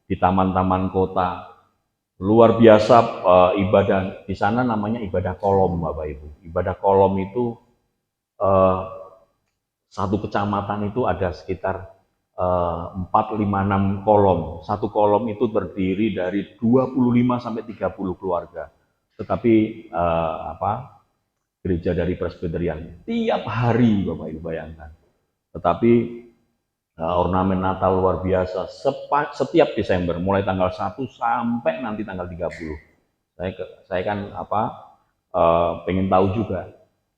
di taman-taman kota. Luar biasa ibadah di sana namanya ibadah kolom, Bapak Ibu. Ibadah kolom itu eh, satu kecamatan itu ada sekitar 4, 5, 6 kolom. Satu kolom itu terdiri dari 25 sampai 30 keluarga. Tetapi gereja dari Presbyterian tiap hari, Bapak Ibu bayangkan. Tetapi ornamen Natal luar biasa setiap Desember mulai tanggal 1 sampai nanti tanggal 30. Saya kan pengen tahu juga.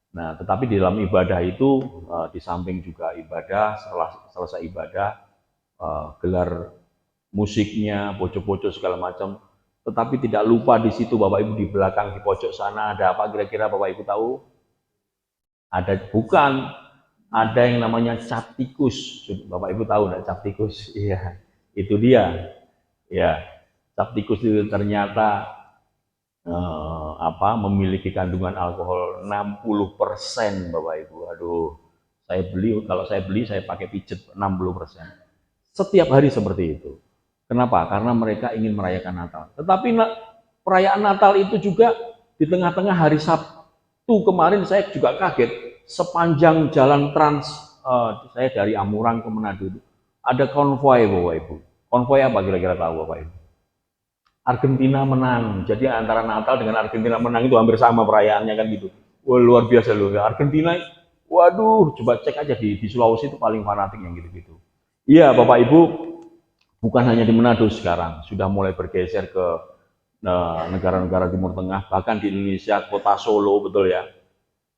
Nah, tetapi di dalam ibadah itu di samping juga ibadah, setelah selesai ibadah gelar musiknya, pojok-pojok segala macam. Tetapi tidak lupa di situ Bapak Ibu di belakang di pojok sana ada apa kira-kira Bapak Ibu tahu? Ada bukan, ada yang namanya cap tikus. Bapak Ibu tahu enggak cap tikus? Iya, itu dia. Ya, cap tikus itu ternyata memiliki kandungan alkohol 60% Bapak Ibu. Aduh, kalau saya beli saya pakai pijet 60%. Setiap hari seperti itu. Kenapa? Karena mereka ingin merayakan Natal. Tetapi perayaan Natal itu juga di tengah-tengah hari Sabtu kemarin saya juga kaget. Sepanjang jalan trans, saya dari Amurang ke Manado, ada konvoi Bapak Ibu. Konvoi apa kira-kira tahu Bapak Ibu? Argentina menang. Jadi antara Natal dengan Argentina menang itu hampir sama perayaannya kan gitu. Wah, luar biasa loh. Argentina, waduh, coba cek aja di Sulawesi itu paling fanatik yang gitu-gitu. Iya, Bapak Ibu, bukan hanya di Manado sekarang, sudah mulai bergeser ke negara-negara Timur Tengah, bahkan di Indonesia, kota Solo, betul ya.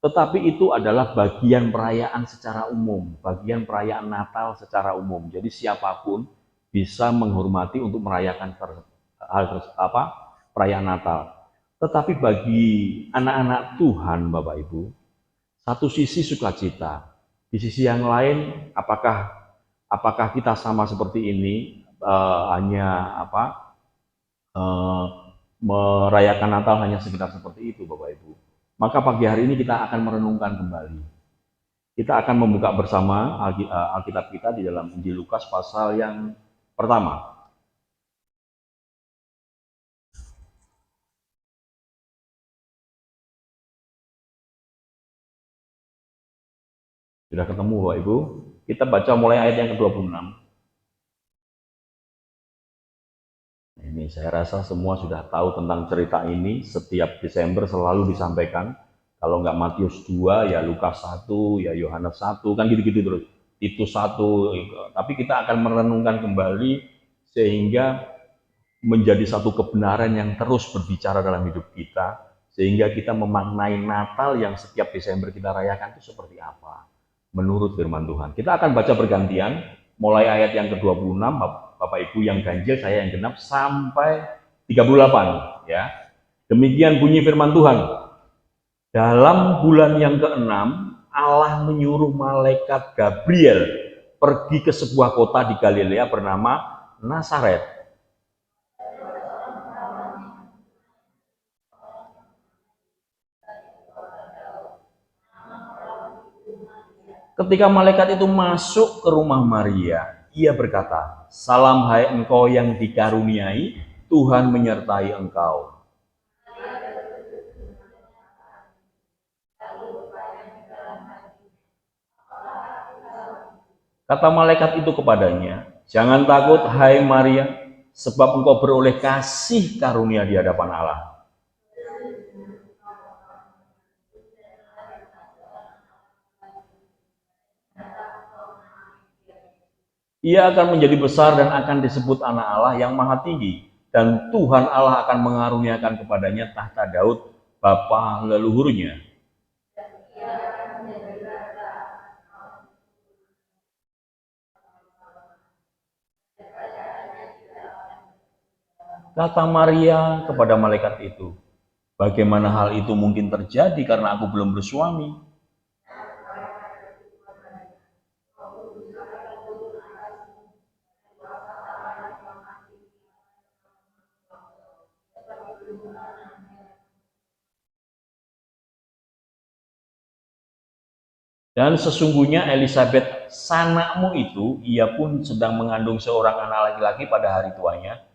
Tetapi itu adalah bagian perayaan secara umum, bagian perayaan Natal secara umum. Jadi siapapun bisa menghormati untuk merayakan perayaan Natal. Tetapi bagi anak-anak Tuhan, Bapak Ibu, satu sisi sukacita, di sisi yang lain, apakah kita sama seperti ini hanya eh, merayakan Natal hanya sekedar seperti itu, Bapak Ibu? Maka pagi hari ini kita akan merenungkan kembali. Kita akan membuka bersama Alkitab kita di dalam Injil Lukas pasal yang pertama. Sudah ketemu Bapak Ibu? Kita baca mulai ayat yang ke-26. Ini saya rasa semua sudah tahu tentang cerita ini. Setiap Desember selalu disampaikan. Kalau nggak Matius 2, ya Lukas 1, ya Yohanes 1, kan gitu-gitu terus. Itu 1. Tapi kita akan merenungkan kembali sehingga menjadi satu kebenaran yang terus berbicara dalam hidup kita. Sehingga kita memaknai Natal yang setiap Desember kita rayakan itu seperti apa. Menurut firman Tuhan. Kita akan baca bergantian, mulai ayat yang ke-26, Bapak Ibu yang ganjil, saya yang genap, sampai 38. Ya. Demikian bunyi firman Tuhan. Dalam bulan yang ke-6, Allah menyuruh malaikat Gabriel pergi ke sebuah kota di Galilea bernama Nazaret. Ketika malaikat itu masuk ke rumah Maria, ia berkata, "Salam hai engkau yang dikaruniai, Tuhan menyertai engkau." Kata malaikat itu kepadanya, "Jangan takut hai Maria, sebab engkau beroleh kasih karunia di hadapan Allah. Ia akan menjadi besar dan akan disebut anak Allah yang maha tinggi. Dan Tuhan Allah akan mengaruniakan kepadanya tahta Daud, bapa leluhurnya. Kata Maria kepada malaikat itu, "Bagaimana hal itu mungkin terjadi karena aku belum bersuami?" Dan sesungguhnya Elizabeth sanakmu itu, ia pun sedang mengandung seorang anak laki-laki pada hari tuanya.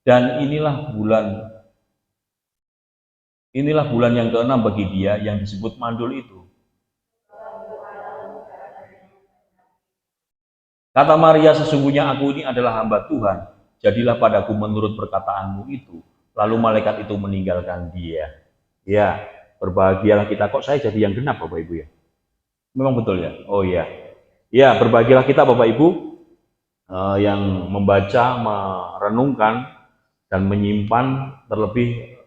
Dan inilah bulan yang keenam bagi dia yang disebut mandul itu. Kata Maria, sesungguhnya aku ini adalah hamba Tuhan. Jadilah padaku menurut perkataanmu itu. Lalu malaikat itu meninggalkan dia. Ya, berbahagialah kita. Kok saya jadi yang genap Bapak Ibu ya? Memang betul ya? Oh iya. Ya, berbahagialah kita Bapak Ibu yang membaca, merenungkan, dan menyimpan, terlebih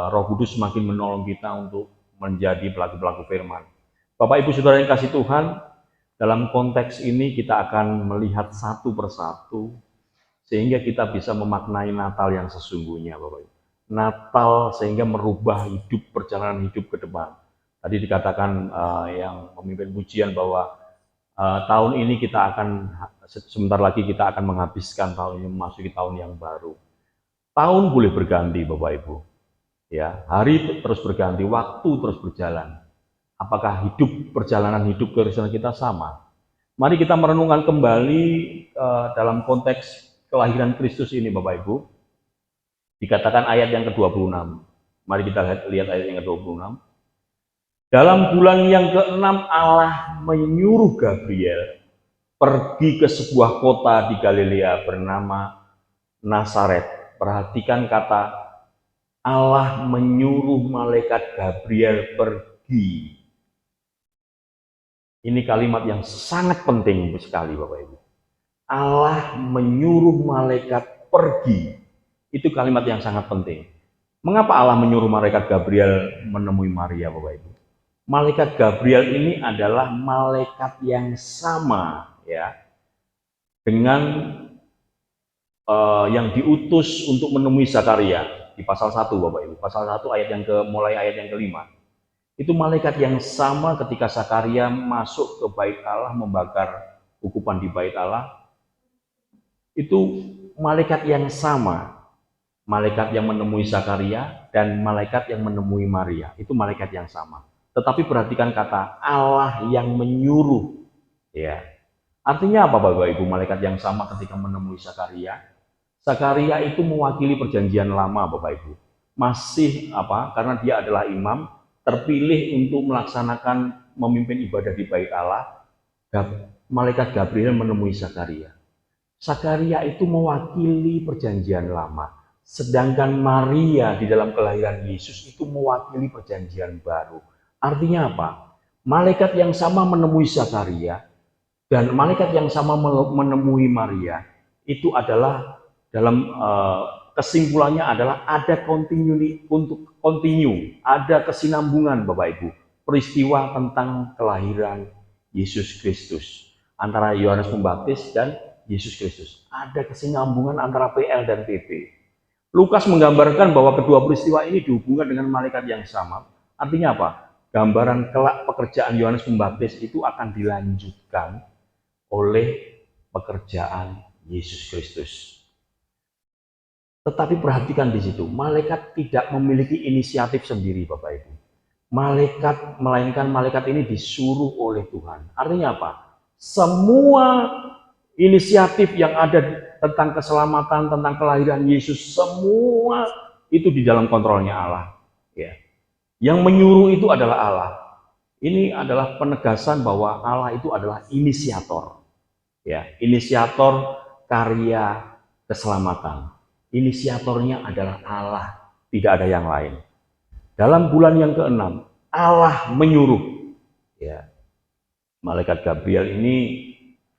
Roh Kudus semakin menolong kita untuk menjadi pelaku-pelaku firman. Bapak Ibu Saudara yang kasih Tuhan, dalam konteks ini kita akan melihat satu persatu sehingga kita bisa memaknai Natal yang sesungguhnya, Bapak Ibu. Natal sehingga merubah perjalanan hidup ke depan. Tadi dikatakan yang memimpin pujian bahwa tahun ini kita akan, sebentar lagi kita akan menghabiskan tahun ini, memasuki tahun yang baru. Tahun boleh berganti Bapak Ibu. Ya, hari terus berganti, waktu terus berjalan. Apakah perjalanan hidup Kristen kita sama? Mari kita merenungkan kembali dalam konteks kelahiran Kristus ini Bapak Ibu. Dikatakan ayat yang ke-26. Mari kita lihat ayat yang ke-26. Dalam bulan yang ke-6 Allah menyuruh Gabriel pergi ke sebuah kota di Galilea bernama Nazaret. Perhatikan kata Allah menyuruh malaikat Gabriel pergi. Ini kalimat yang sangat penting sekali Bapak Ibu. Allah menyuruh malaikat pergi. Itu kalimat yang sangat penting. Mengapa Allah menyuruh malaikat Gabriel menemui Maria Bapak Ibu? Malaikat Gabriel ini adalah malaikat yang sama ya dengan yang diutus untuk menemui Zakaria di pasal 1 Bapak Ibu. Pasal 1 mulai ayat yang ke-5. Itu malaikat yang sama ketika Zakaria masuk ke bait Allah membakar ukupan di bait Allah. Itu malaikat yang sama. Malaikat yang menemui Zakaria dan malaikat yang menemui Maria. Itu malaikat yang sama. Tetapi perhatikan kata Allah yang menyuruh. Ya. Artinya apa Bapak Ibu malaikat yang sama ketika menemui Zakaria? Zakaria itu mewakili perjanjian lama Bapak Ibu. Masih karena dia adalah imam, terpilih untuk melaksanakan memimpin ibadah di bait Allah. Malaikat Gabriel menemui Zakaria. Zakaria itu mewakili perjanjian lama. Sedangkan Maria di dalam kelahiran Yesus itu mewakili perjanjian baru. Artinya apa? Malaikat yang sama menemui Zakaria dan malaikat yang sama menemui Maria itu adalah dalam kesimpulannya adalah ada ada kesinambungan Bapak Ibu. Peristiwa tentang kelahiran Yesus Kristus antara Yohanes Pembaptis dan Yesus Kristus. Ada kesinambungan antara PL dan PP. Lukas menggambarkan bahwa kedua peristiwa ini dihubungkan dengan malaikat yang sama. Artinya apa? Gambaran kelak pekerjaan Yohanes Pembaptis itu akan dilanjutkan oleh pekerjaan Yesus Kristus. Tetapi perhatikan di situ, malaikat tidak memiliki inisiatif sendiri Bapak Ibu. Melainkan malaikat ini disuruh oleh Tuhan. Artinya apa? Semua inisiatif yang ada tentang keselamatan, tentang kelahiran Yesus, semua itu di dalam kontrolnya Allah. Ya. Yang menyuruh itu adalah Allah. Ini adalah penegasan bahwa Allah itu adalah inisiator. Ya, inisiator karya keselamatan. Inisiatornya adalah Allah, tidak ada yang lain. Dalam bulan yang ke-6, Allah menyuruh. Ya. Malaikat Gabriel ini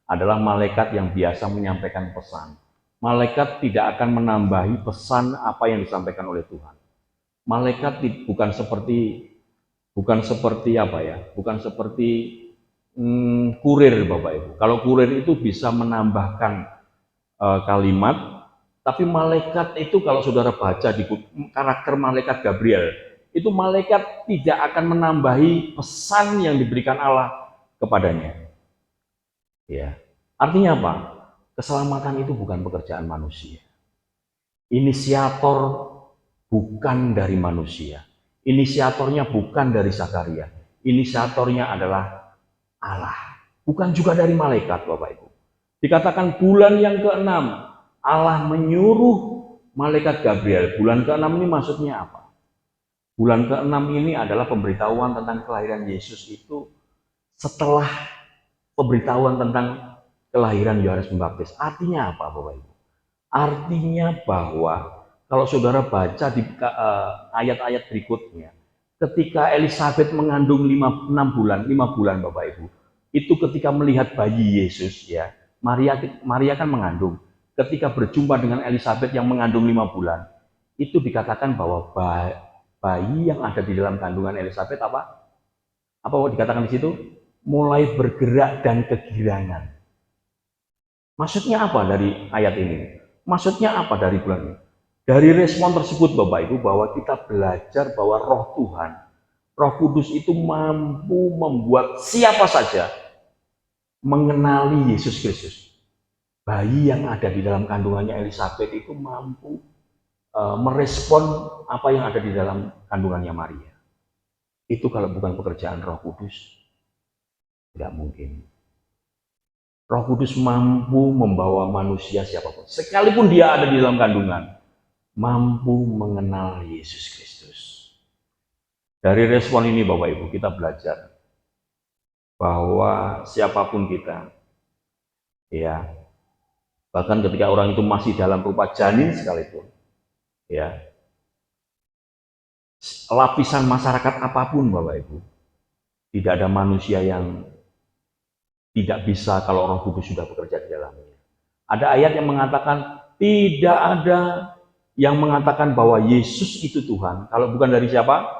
adalah malaikat yang biasa menyampaikan pesan. Malaikat tidak akan menambahi pesan apa yang disampaikan oleh Tuhan. Malaikat bukan seperti kurir Bapak Ibu. Kalau kurir itu bisa menambahkan kalimat, tapi malaikat itu kalau saudara baca di karakter malaikat Gabriel, itu malaikat tidak akan menambahi pesan yang diberikan Allah kepadanya. Ya. Artinya apa? Keselamatan itu bukan pekerjaan manusia. Inisiator bukan dari manusia. Inisiatornya bukan dari Zakaria. Inisiatornya adalah Allah, bukan juga dari malaikat, Bapak Ibu. Dikatakan bulan yang keenam, Allah menyuruh malaikat Gabriel. Bulan keenam ini maksudnya apa? Bulan keenam ini adalah pemberitahuan tentang kelahiran Yesus itu setelah pemberitahuan tentang kelahiran Yohanes Pembaptis. Artinya apa, Bapak Ibu? Artinya bahwa kalau saudara baca di ayat-ayat berikutnya, ketika Elizabeth mengandung 6 bulan Bapak Ibu, itu ketika melihat bayi Yesus ya, Maria kan mengandung. Ketika berjumpa dengan Elizabeth yang mengandung 5 bulan, itu dikatakan bahwa bayi yang ada di dalam kandungan Elizabeth apa? Apa dikatakan di situ? Mulai bergerak dan kegirangan. Maksudnya apa dari ayat ini? Maksudnya apa dari bulan ini? Dari respon tersebut Bapak Ibu, bahwa kita belajar bahwa Roh Tuhan, Roh Kudus itu mampu membuat siapa saja mengenali Yesus Kristus. Bayi yang ada di dalam kandungannya Elizabeth itu mampu merespon apa yang ada di dalam kandungannya Maria. Itu kalau bukan pekerjaan Roh Kudus, tidak mungkin. Roh Kudus mampu membawa manusia siapapun, sekalipun dia ada di dalam kandungan, mampu mengenal Yesus Kristus. Dari respon ini Bapak Ibu, kita belajar bahwa siapapun kita, ya, bahkan ketika orang itu masih dalam rupa janin sekalipun, ya, lapisan masyarakat apapun Bapak Ibu, tidak ada manusia yang tidak bisa kalau Roh Kudus sudah bekerja di dalamnya. Ada ayat yang mengatakan tidak ada yang mengatakan bahwa Yesus itu Tuhan kalau bukan dari siapa?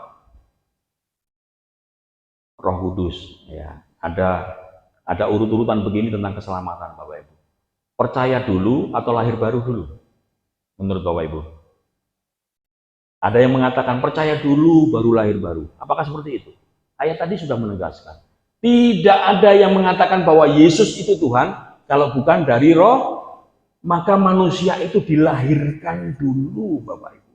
Roh Kudus. Ya, ada urut-urutan begini tentang keselamatan Bapak Ibu. Percaya dulu atau lahir baru dulu? Menurut Bapak Ibu. Ada yang mengatakan percaya dulu baru lahir baru. Apakah seperti itu? Ayat tadi sudah menegaskan. Tidak ada yang mengatakan bahwa Yesus itu Tuhan kalau bukan dari Roh, maka manusia itu dilahirkan dulu Bapak Ibu.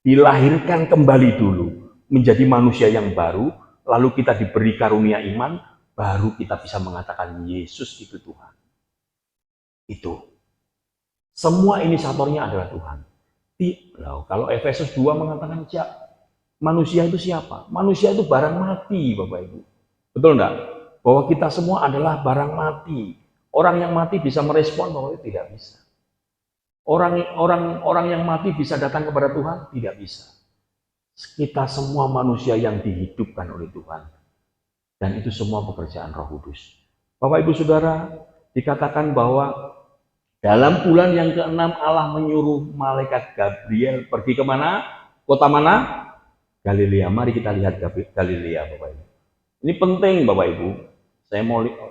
Dilahirkan kembali dulu menjadi manusia yang baru, lalu kita diberi karunia iman, baru kita bisa mengatakan Yesus itu Tuhan. Itu. Semua inisiatornya adalah Tuhan. Kalau Efesus 2 mengatakan manusia itu siapa? Manusia itu barang mati Bapak Ibu. Betul enggak? Bahwa kita semua adalah barang mati. Orang yang mati bisa merespon bahwa itu tidak bisa. Orang yang mati bisa datang kepada Tuhan? Tidak bisa. Kita semua manusia yang dihidupkan oleh Tuhan. Dan itu semua pekerjaan Roh Kudus. Bapak Ibu Saudara, dikatakan bahwa dalam bulan yang ke-6 Allah menyuruh malaikat Gabriel pergi kemana? Kota mana? Galilea. Mari kita lihat Galilea Bapak Ibu. Ini penting Bapak Ibu.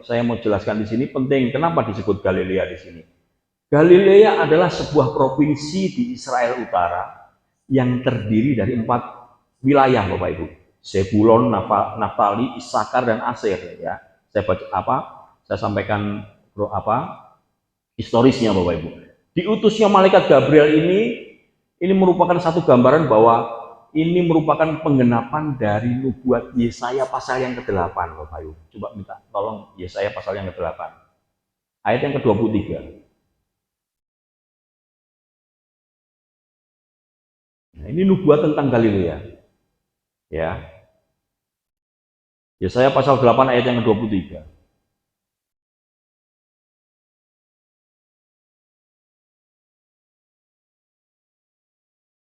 Saya mau jelaskan di sini penting. Kenapa disebut Galilea di sini? Galilea adalah sebuah provinsi di Israel Utara yang terdiri dari 4 wilayah Bapak Ibu. Zebulon, Naftali, Isakar dan Aser ya. Saya sampaikan historisnya Bapak Ibu. Diutusnya malaikat Gabriel ini merupakan satu gambaran bahwa ini merupakan penggenapan dari nubuat Yesaya pasal yang ke-8 Bapak Ibu. Coba minta tolong Yesaya pasal yang ke-8. Ayat yang ke-23. Nah, ini nubuat tentang Galilea. Ya. Yesaya pasal 8 ayat yang ke-23.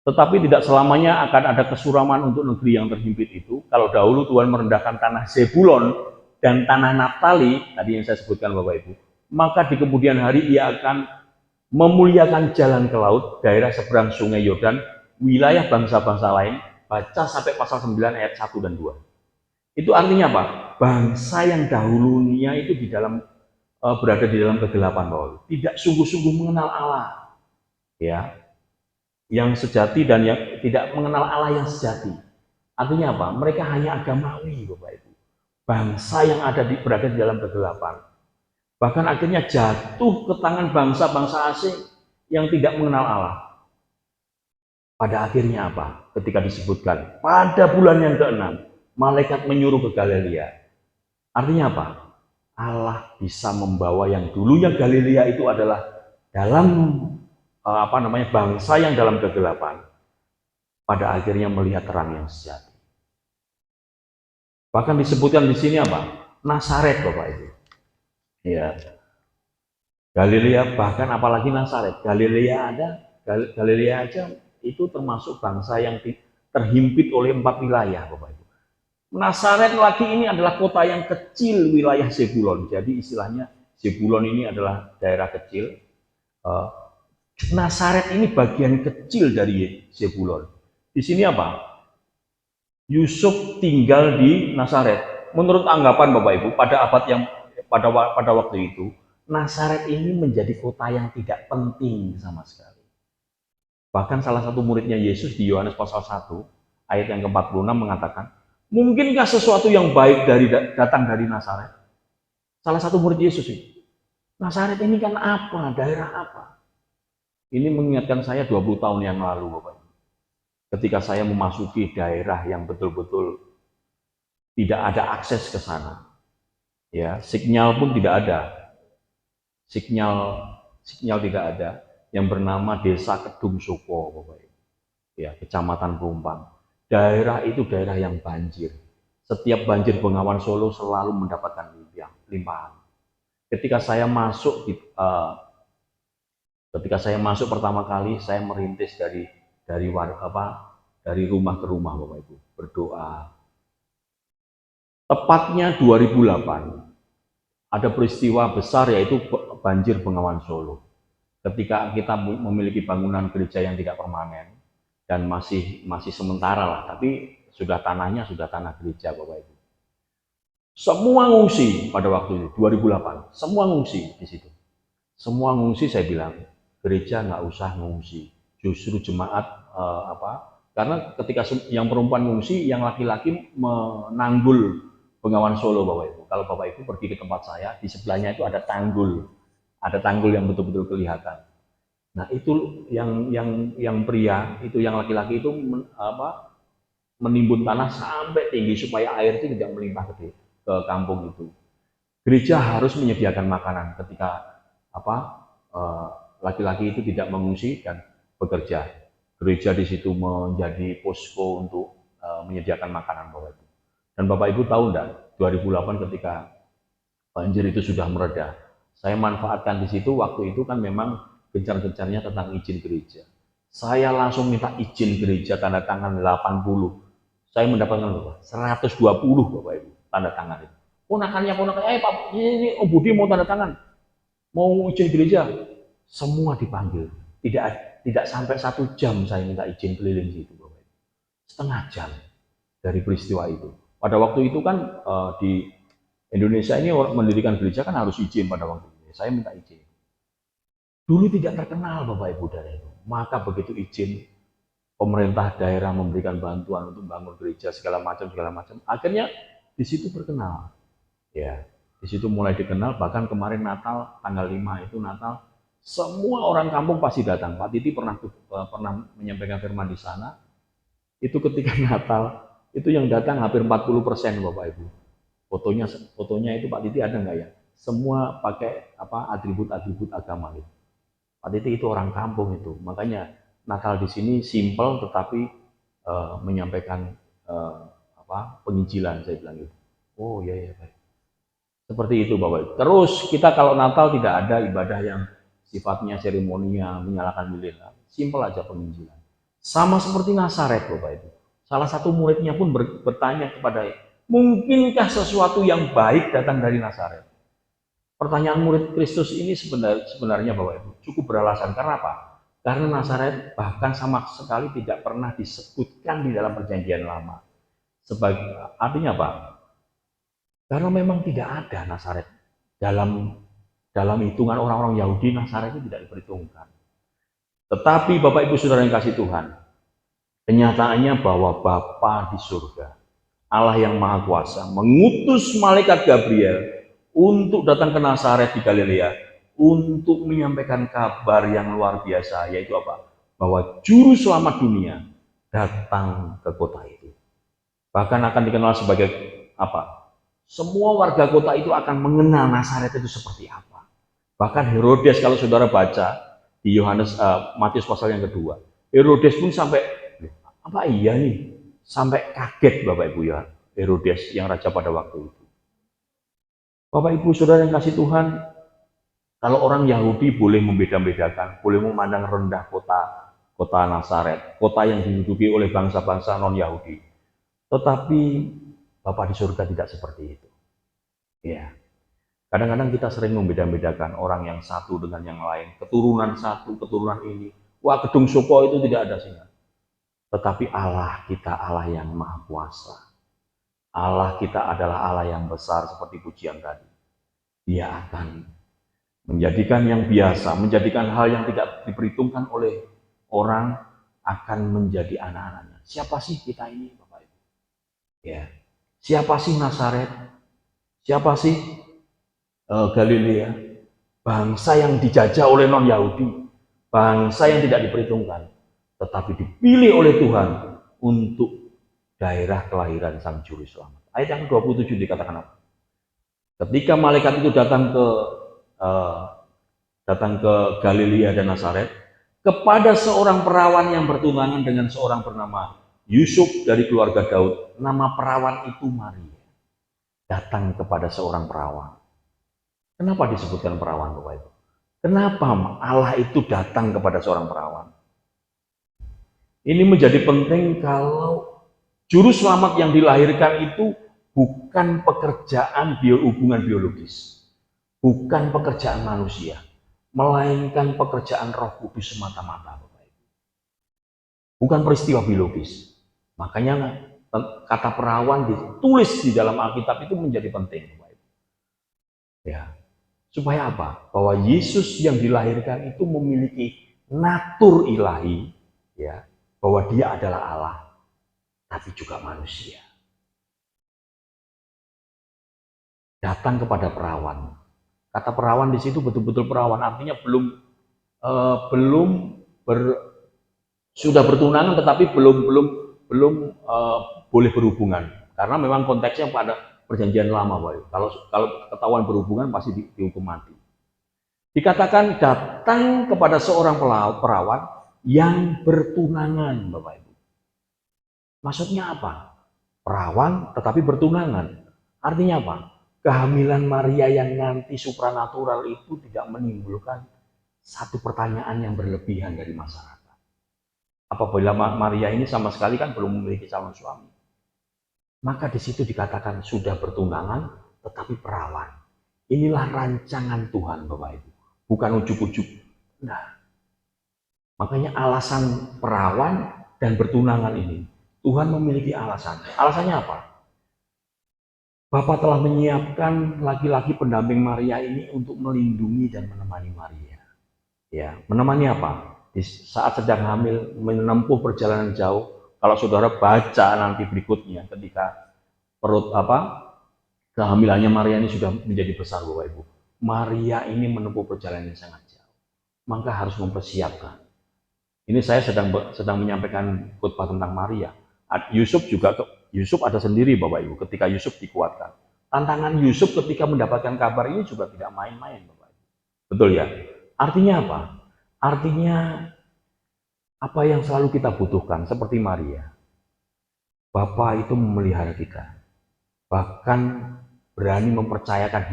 Tetapi tidak selamanya akan ada kesuraman untuk negeri yang terhimpit itu. Kalau dahulu Tuhan merendahkan tanah Zebulon dan tanah Naftali, tadi yang saya sebutkan Bapak Ibu, maka di kemudian hari Ia akan memuliakan jalan ke laut, daerah seberang sungai Yordan, wilayah bangsa-bangsa lain. Baca sampai pasal 9 ayat 1 dan 2. Itu artinya apa? Bangsa yang dahulunya itu berada di dalam kegelapan Bapak Ibu, tidak sungguh-sungguh mengenal Allah. Ya, yang sejati dan yang tidak mengenal Allah yang sejati. Artinya apa? Mereka hanya agamawi Bapak Ibu. Bangsa yang berada di dalam kegelapan. Bahkan akhirnya jatuh ke tangan bangsa-bangsa asing yang tidak mengenal Allah. Pada akhirnya apa? Ketika disebutkan pada bulan yang ke-6, malaikat menyuruh ke Galilea. Artinya apa? Allah bisa membawa yang dulunya Galilea itu adalah dalam bangsa yang dalam kegelapan, pada akhirnya melihat terang yang sejati. Bahkan disebutkan di sini apa? Nazaret, Bapak Ibu. Ya. Galilea, bahkan apalagi Nazaret. Galilea aja itu termasuk bangsa yang terhimpit oleh 4 wilayah, Bapak Ibu. Nazaret lagi ini adalah kota yang kecil wilayah Zebulon. Jadi istilahnya Zebulon ini adalah daerah kecil. Nazaret ini bagian kecil dari Zebulon. Di sini apa? Yusuf tinggal di Nazaret. Menurut anggapan Bapak Ibu, pada abad yang pada waktu itu, Nazaret ini menjadi kota yang tidak penting sama sekali. Bahkan salah satu muridnya Yesus di Yohanes pasal 1 ayat yang ke-46 mengatakan, mungkinkah sesuatu yang baik datang dari Nazaret? Salah satu murid Yesus ini. Nazaret ini kan apa? Daerah apa? Ini mengingatkan saya 20 tahun yang lalu, Bapak. Ketika saya memasuki daerah yang betul-betul tidak ada akses ke sana. Ya, sinyal pun tidak ada. Sinyal tidak ada, yang bernama Desa Kedung Suko, Bapak. Ya, Kecamatan Pelumpang. Daerah itu daerah yang banjir. Setiap banjir Bengawan Solo selalu mendapatkan limpahan. Ketika saya masuk pertama kali, saya merintis dari rumah ke rumah, Bapak Ibu, berdoa. Tepatnya 2008 ada peristiwa besar, yaitu banjir Bengawan Solo. Ketika kita memiliki bangunan gereja yang tidak permanen dan masih sementara lah, tapi tanah gereja, Bapak Ibu. Semua ngungsi pada waktu itu 2008, semua ngungsi di situ. Semua ngungsi, saya bilang gereja nggak usah ngungsi, justru jemaat karena ketika yang perempuan ngungsi, yang laki-laki menanggul Bengawan Solo, Bapak Ibu. Kalau Bapak Ibu pergi ke tempat saya, di sebelahnya itu ada tanggul yang betul-betul kelihatan. Nah, itu yang pria, itu yang laki-laki itu menimbun tanah sampai tinggi supaya air itu tidak melimpah ke kampung itu. Gereja harus menyediakan makanan ketika laki-laki itu tidak mengungsi dan bekerja. Gereja di situ menjadi posko untuk menyediakan makanan, Bapak Ibu. Dan Bapak Ibu tahu enggak, 2008 ketika banjir itu sudah mereda, saya manfaatkan di situ. Waktu itu kan memang gencar-gencarnya tentang izin gereja. Saya langsung minta izin gereja, tanda tangan 80. Saya mendapatkan 120, Bapak Ibu, tanda tangan itu. Ponakannya, Pak, ini Om Budi mau tanda tangan, mau izin gereja. Semua dipanggil. Tidak sampai 1 jam saya minta izin keliling situ, Bapak Ibu. Setengah jam dari peristiwa itu. Pada waktu itu kan di Indonesia ini mendirikan gereja kan harus izin pada waktu itu. Saya minta izin. Dulu tidak terkenal, Bapak Ibu, dari itu. Maka begitu izin, pemerintah daerah memberikan bantuan untuk bangun gereja segala macam. Akhirnya di situ terkenal. Ya, di situ mulai dikenal. Bahkan kemarin Natal tanggal 5 itu Natal, semua orang kampung pasti datang. Pak Titi pernah menyampaikan firman di sana. Itu ketika Natal itu yang datang hampir 40%, Bapak Ibu. Fotonya itu Pak Titi ada nggak ya? Semua pakai atribut agama itu. Pak Titi itu orang kampung itu, makanya Natal di sini simple tetapi menyampaikan penginjilan, saya bilang gitu. Oh iya baik. Seperti itu, Bapak Ibu. Terus kita kalau Natal tidak ada ibadah yang sifatnya seremonial, menyalakan lilin, simple aja penginjilan. Sama seperti Nazaret, Bapak Ibu. Salah satu muridnya pun bertanya kepada, mungkinkah sesuatu yang baik datang dari Nazaret? Pertanyaan murid Kristus ini sebenarnya Bapak Ibu cukup beralasan. Karena apa? Karena Nazaret bahkan sama sekali tidak pernah disebutkan di dalam Perjanjian Lama. Artinya apa? Karena memang tidak ada Nazaret dalam hitungan orang-orang Yahudi. Nazaret itu tidak diperhitungkan. Tetapi Bapak Ibu Saudara yang kasih Tuhan, kenyataannya bahwa Bapa di surga, Allah yang Maha Kuasa, mengutus malaikat Gabriel untuk datang ke Nazaret di Galilea untuk menyampaikan kabar yang luar biasa, yaitu apa? Bahwa juru selamat dunia datang ke kota itu. Bahkan akan dikenal sebagai apa? semua warga kota itu akan mengenal Nazaret itu seperti apa. Bahkan Herodes, kalau saudara baca di Matius pasal yang kedua, Herodes pun sampai, apa iya nih, sampai kaget Bapak Ibu ya, Herodes yang raja pada waktu itu. Bapak Ibu saudara yang kasih Tuhan, kalau orang Yahudi boleh membeda-bedakan, boleh memandang rendah kota Nazaret, kota yang diduduki oleh bangsa-bangsa non-Yahudi. Tetapi Bapa di surga tidak seperti itu. Ya. Kadang-kadang kita sering membeda-bedakan orang yang satu dengan yang lain, keturunan satu, keturunan ini. Wah, gedung Sopo itu tidak ada singa. Tetapi Allah kita Allah yang maha kuasa. Allah kita adalah Allah yang besar seperti pujian tadi. Dia akan menjadikan yang biasa, menjadikan hal yang tidak diperhitungkan oleh orang akan menjadi anak-anaknya. Siapa sih kita ini, Bapak Ibu? Ya. Siapa sih Nazaret? Siapa sih Galilea? Bangsa yang dijajah oleh non-Yahudi, bangsa yang tidak diperhitungkan, tetapi dipilih oleh Tuhan untuk daerah kelahiran Sang Juru Selamat. Ayat yang ke-27 dikatakan apa? Ketika malaikat itu datang ke Galilea dan Nazaret, kepada seorang perawan yang bertunangan dengan seorang bernama Yusuf dari keluarga Daud. Nama perawan itu Maria. Datang kepada seorang perawan. Kenapa disebutkan perawan, Bapak Ibu? Kenapa Allah itu datang kepada seorang perawan? Ini menjadi penting kalau juru selamat yang dilahirkan itu bukan pekerjaan hubungan biologis, bukan pekerjaan manusia, melainkan pekerjaan Roh Kudus semata-mata, Bapak Ibu. Bukan peristiwa biologis. Makanya kata perawan ditulis di dalam Alkitab itu menjadi penting, Bapak Ibu. Ya. Supaya apa? Bahwa Yesus yang dilahirkan itu memiliki natur ilahi, ya, bahwa dia adalah Allah, tapi juga manusia. Datang kepada perawan. Kata perawan di situ betul-betul perawan, artinya sudah bertunangan, tetapi belum boleh berhubungan, karena memang konteksnya pada perjanjian lama, Bapak. Kalau ketahuan berhubungan pasti dihukum mati. Dikatakan datang kepada seorang perawan yang bertunangan, Bapak Ibu. Maksudnya apa? Perawan tetapi bertunangan. Artinya apa? Kehamilan Maria yang nanti supranatural itu tidak menimbulkan satu pertanyaan yang berlebihan dari masyarakat. Apabila Maria ini sama sekali kan belum memiliki calon suami. Maka di situ dikatakan sudah bertunangan tetapi perawan. Inilah rancangan Tuhan, Bapak Ibu. Bukan ujuk-ujuk. Nah, makanya alasan perawan dan bertunangan ini. Tuhan memiliki alasan. Alasannya apa? Bapa telah menyiapkan laki-laki pendamping Maria ini untuk melindungi dan menemani Maria. Ya, menemani apa? Di saat sedang hamil, menempuh perjalanan jauh. Kalau saudara baca nanti berikutnya, ketika kehamilannya Maria ini sudah menjadi besar, Bapak Ibu. Maria ini menempuh perjalanan yang sangat jauh, maka harus mempersiapkan. Ini saya sedang menyampaikan khotbah tentang Maria. Yusuf ada sendiri, Bapak Ibu, ketika Yusuf dikuatkan. Tantangan Yusuf ketika mendapatkan kabar ini juga tidak main-main, Bapak Ibu. Betul ya? Artinya apa? Artinya apa yang selalu kita butuhkan seperti Maria. Bapa itu memelihara kita. Bahkan berani mempercayakan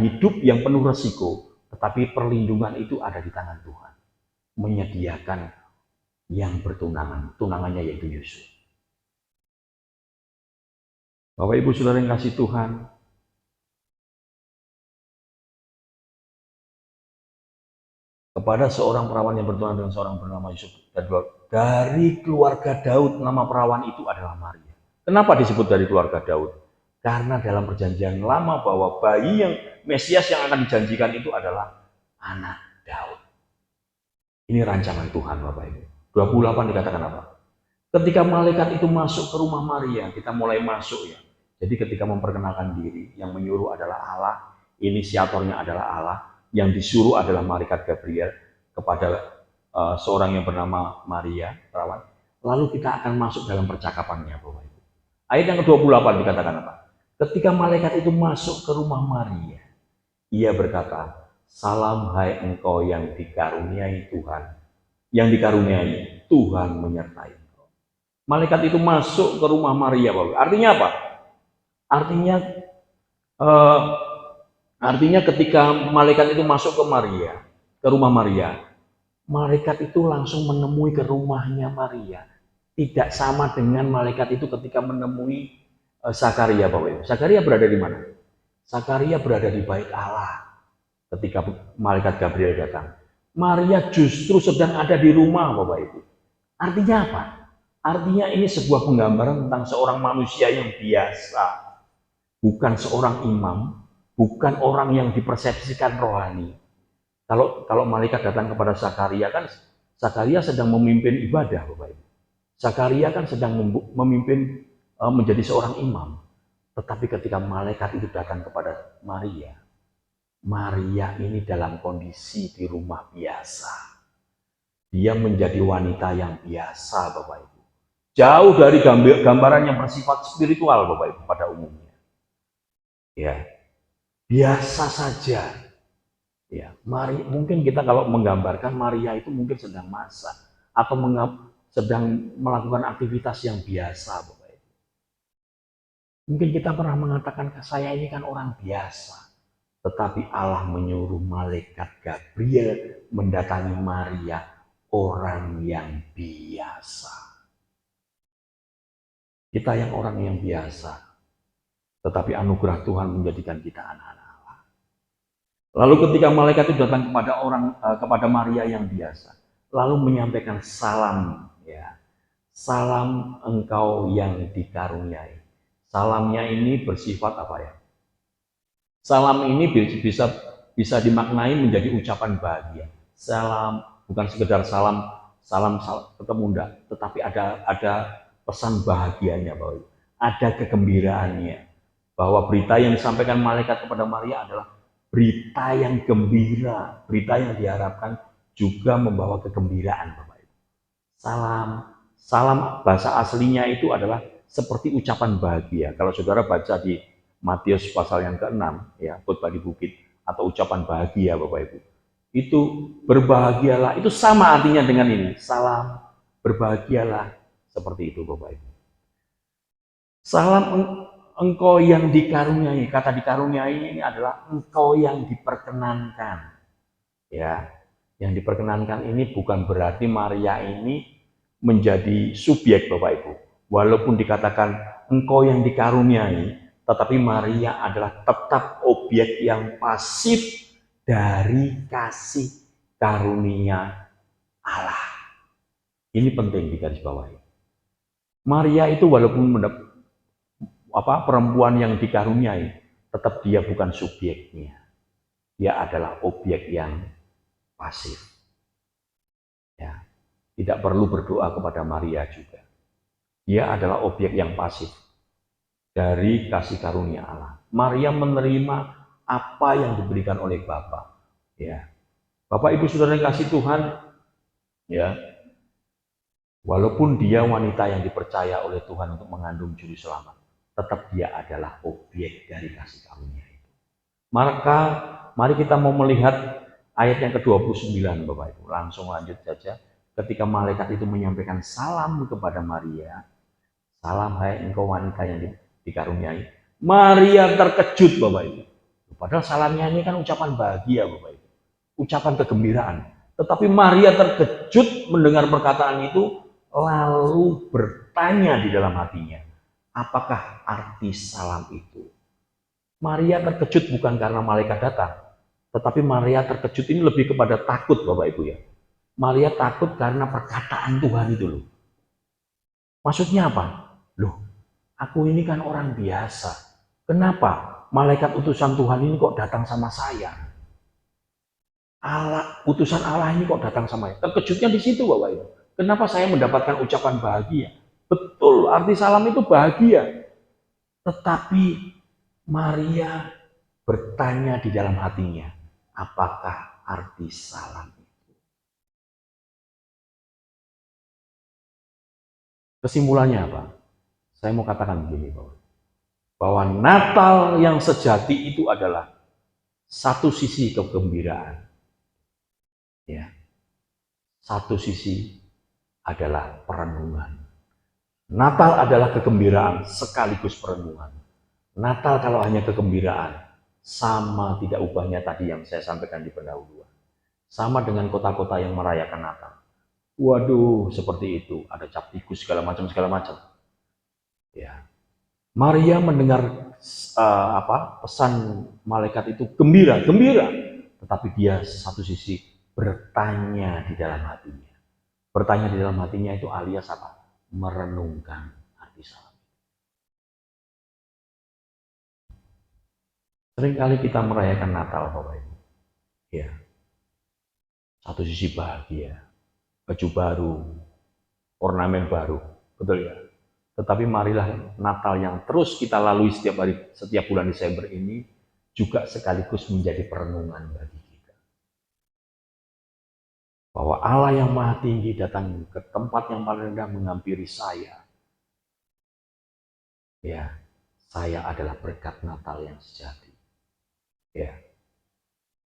hidup yang penuh resiko, tetapi perlindungan itu ada di tangan Tuhan. Menyediakan yang bertunangan, tunangannya yaitu Yusuf. Bapak Ibu Saudara yang kasih Tuhan, kepada seorang perawan yang bertunangan dengan seorang bernama Yusuf dari keluarga Daud, nama perawan itu adalah Maria. Kenapa disebut dari keluarga Daud? Karena dalam perjanjian lama bahwa bayi yang Mesias yang akan dijanjikan itu adalah anak Daud. Ini rancangan Tuhan, Bapak Ibu. 28 dikatakan apa? Ketika malaikat itu masuk ke rumah Maria, kita mulai masuk ya. Jadi ketika memperkenalkan diri, yang menyuruh adalah Allah, inisiatornya adalah Allah, yang disuruh adalah malaikat Gabriel kepada seorang yang bernama Maria, perawan. lalu kita akan masuk dalam percakapannya, Bapak Ibu. Ayat yang ke-28 dikatakan apa? Ketika malaikat itu masuk ke rumah Maria, ia berkata, "Salam hai engkau yang dikaruniai Tuhan, yang dikaruniai Tuhan menyertai engkau." Malaikat itu masuk ke rumah Maria, Bapak. Artinya apa? Artinya eh, artinya ketika malaikat itu masuk ke Maria, ke rumah Maria, malaikat itu langsung menemui ke rumahnya Maria. Tidak sama dengan malaikat itu ketika menemui Zakaria, Bapak Ibu. Zakaria berada di mana? Zakaria berada di bait Allah ketika malaikat Gabriel datang. Maria justru sedang ada di rumah, Bapak Ibu. Artinya apa? Artinya ini sebuah penggambaran tentang seorang manusia yang biasa, bukan seorang imam, bukan orang yang dipersepsikan rohani. Kalau malaikat datang kepada Zakaria, kan Zakaria sedang memimpin ibadah, Bapak Ibu. Zakaria kan sedang memimpin menjadi seorang imam. Tetapi ketika malaikat itu datang kepada Maria, Maria ini dalam kondisi di rumah biasa. Dia menjadi wanita yang biasa, Bapak Ibu. Jauh dari gambaran yang bersifat spiritual, Bapak Ibu, pada umumnya. Ya, biasa saja. Ya, mungkin kita kalau menggambarkan Maria itu mungkin sedang masak atau sedang melakukan aktivitas yang biasa, Bapak Ibu. Mungkin kita pernah mengatakan, saya ini kan orang biasa. Tetapi Allah menyuruh malaikat Gabriel mendatangi Maria, orang yang biasa. Kita yang orang yang biasa, tetapi anugerah Tuhan menjadikan kita anak-anak Allah. Lalu ketika malaikat itu datang kepada Maria yang biasa, lalu menyampaikan salam, ya, salam engkau yang dikaruniai. Salamnya ini bersifat apa ya? Salam ini bisa dimaknai menjadi ucapan bahagia. Salam bukan sekedar salam ketemu enggak, tetapi ada pesan bahagianya, Bapak. Ada kegembiraannya. Bahwa berita yang disampaikan malaikat kepada Maria adalah berita yang gembira, berita yang diharapkan juga membawa kegembiraan, Bapak Ibu. Salam bahasa aslinya itu adalah seperti ucapan bahagia. Kalau saudara baca di Matius pasal yang ke-6, ya, khotbah di bukit atau ucapan bahagia, Bapak Ibu. Itu berbahagialah, itu sama artinya dengan ini. Salam, berbahagialah, seperti itu, Bapak Ibu. Salam engkau yang dikaruniai. Kata dikaruniai ini adalah engkau yang diperkenankan. Ya, yang diperkenankan ini bukan berarti Maria ini menjadi subjek, Bapak Ibu. Walaupun dikatakan engkau yang dikaruniai, tetapi Maria adalah tetap objek yang pasif dari kasih karunia Allah. Ini penting digarisbawahi. Maria itu walaupun perempuan yang dikaruniai, tetap dia bukan subjeknya. Dia adalah objek yang pasif. Ya, tidak perlu berdoa kepada Maria juga. Dia adalah objek yang pasif dari kasih karunia Allah. Maria menerima apa yang diberikan oleh Bapa. Ya, Bapak Ibu Saudara yang kasih Tuhan, ya, walaupun dia wanita yang dipercaya oleh Tuhan untuk mengandung juru selamat, tetap dia adalah objek dari kasih karunia itu. Maka mari kita mau melihat ayat yang ke-29, Bapak Ibu. Langsung lanjut saja. Ketika malaikat itu menyampaikan salam kepada Maria, salam hai engkau wanita yang dikaruniai. Maria terkejut, Bapak Ibu. Padahal salamnya ini kan ucapan bahagia, Bapak Ibu. Ucapan kegembiraan. Tetapi Maria terkejut mendengar perkataan itu, lalu bertanya di dalam hatinya, apakah arti salam itu? Maria terkejut bukan karena malaikat datang, tetapi Maria terkejut ini lebih kepada takut, Bapak Ibu ya. Maria takut karena perkataan Tuhan itu loh. Maksudnya apa? Loh, aku ini kan orang biasa. Kenapa malaikat utusan Tuhan ini kok datang sama saya? Utusan Allah ini kok datang sama saya? Terkejutnya di situ, Bapak Ibu. Kenapa saya mendapatkan ucapan bahagia? Betul, arti salam itu bahagia. Tetapi Maria bertanya di dalam hatinya, apakah arti salam? Kesimpulannya apa? Saya mau katakan begini, bahwa Natal yang sejati itu adalah satu sisi kegembiraan, ya, satu sisi adalah perenungan. Natal adalah kegembiraan sekaligus perenungan. Natal kalau hanya kegembiraan, sama tidak ubahnya tadi yang saya sampaikan di pendahuluan. Sama dengan kota-kota yang merayakan Natal. Waduh, seperti itu. Ada cap tikus segala macam. Ya. Maria mendengar pesan malaikat itu gembira. Tetapi dia satu sisi bertanya di dalam hatinya. Bertanya di dalam hatinya itu alias apa? Merenungkan arti salam. Seringkali kita merayakan Natal, Bapak Ibu. Ya. Satu sisi bahagia, baju baru, ornamen baru, betul ya. Tetapi marilah Natal yang terus kita lalui setiap hari, setiap bulan Desember ini juga sekaligus menjadi perenungan bagi kita. Bahwa Allah yang Maha Tinggi datang ke tempat yang paling rendah menghampiri saya. Ya, saya adalah berkat Natal yang sejati. Ya.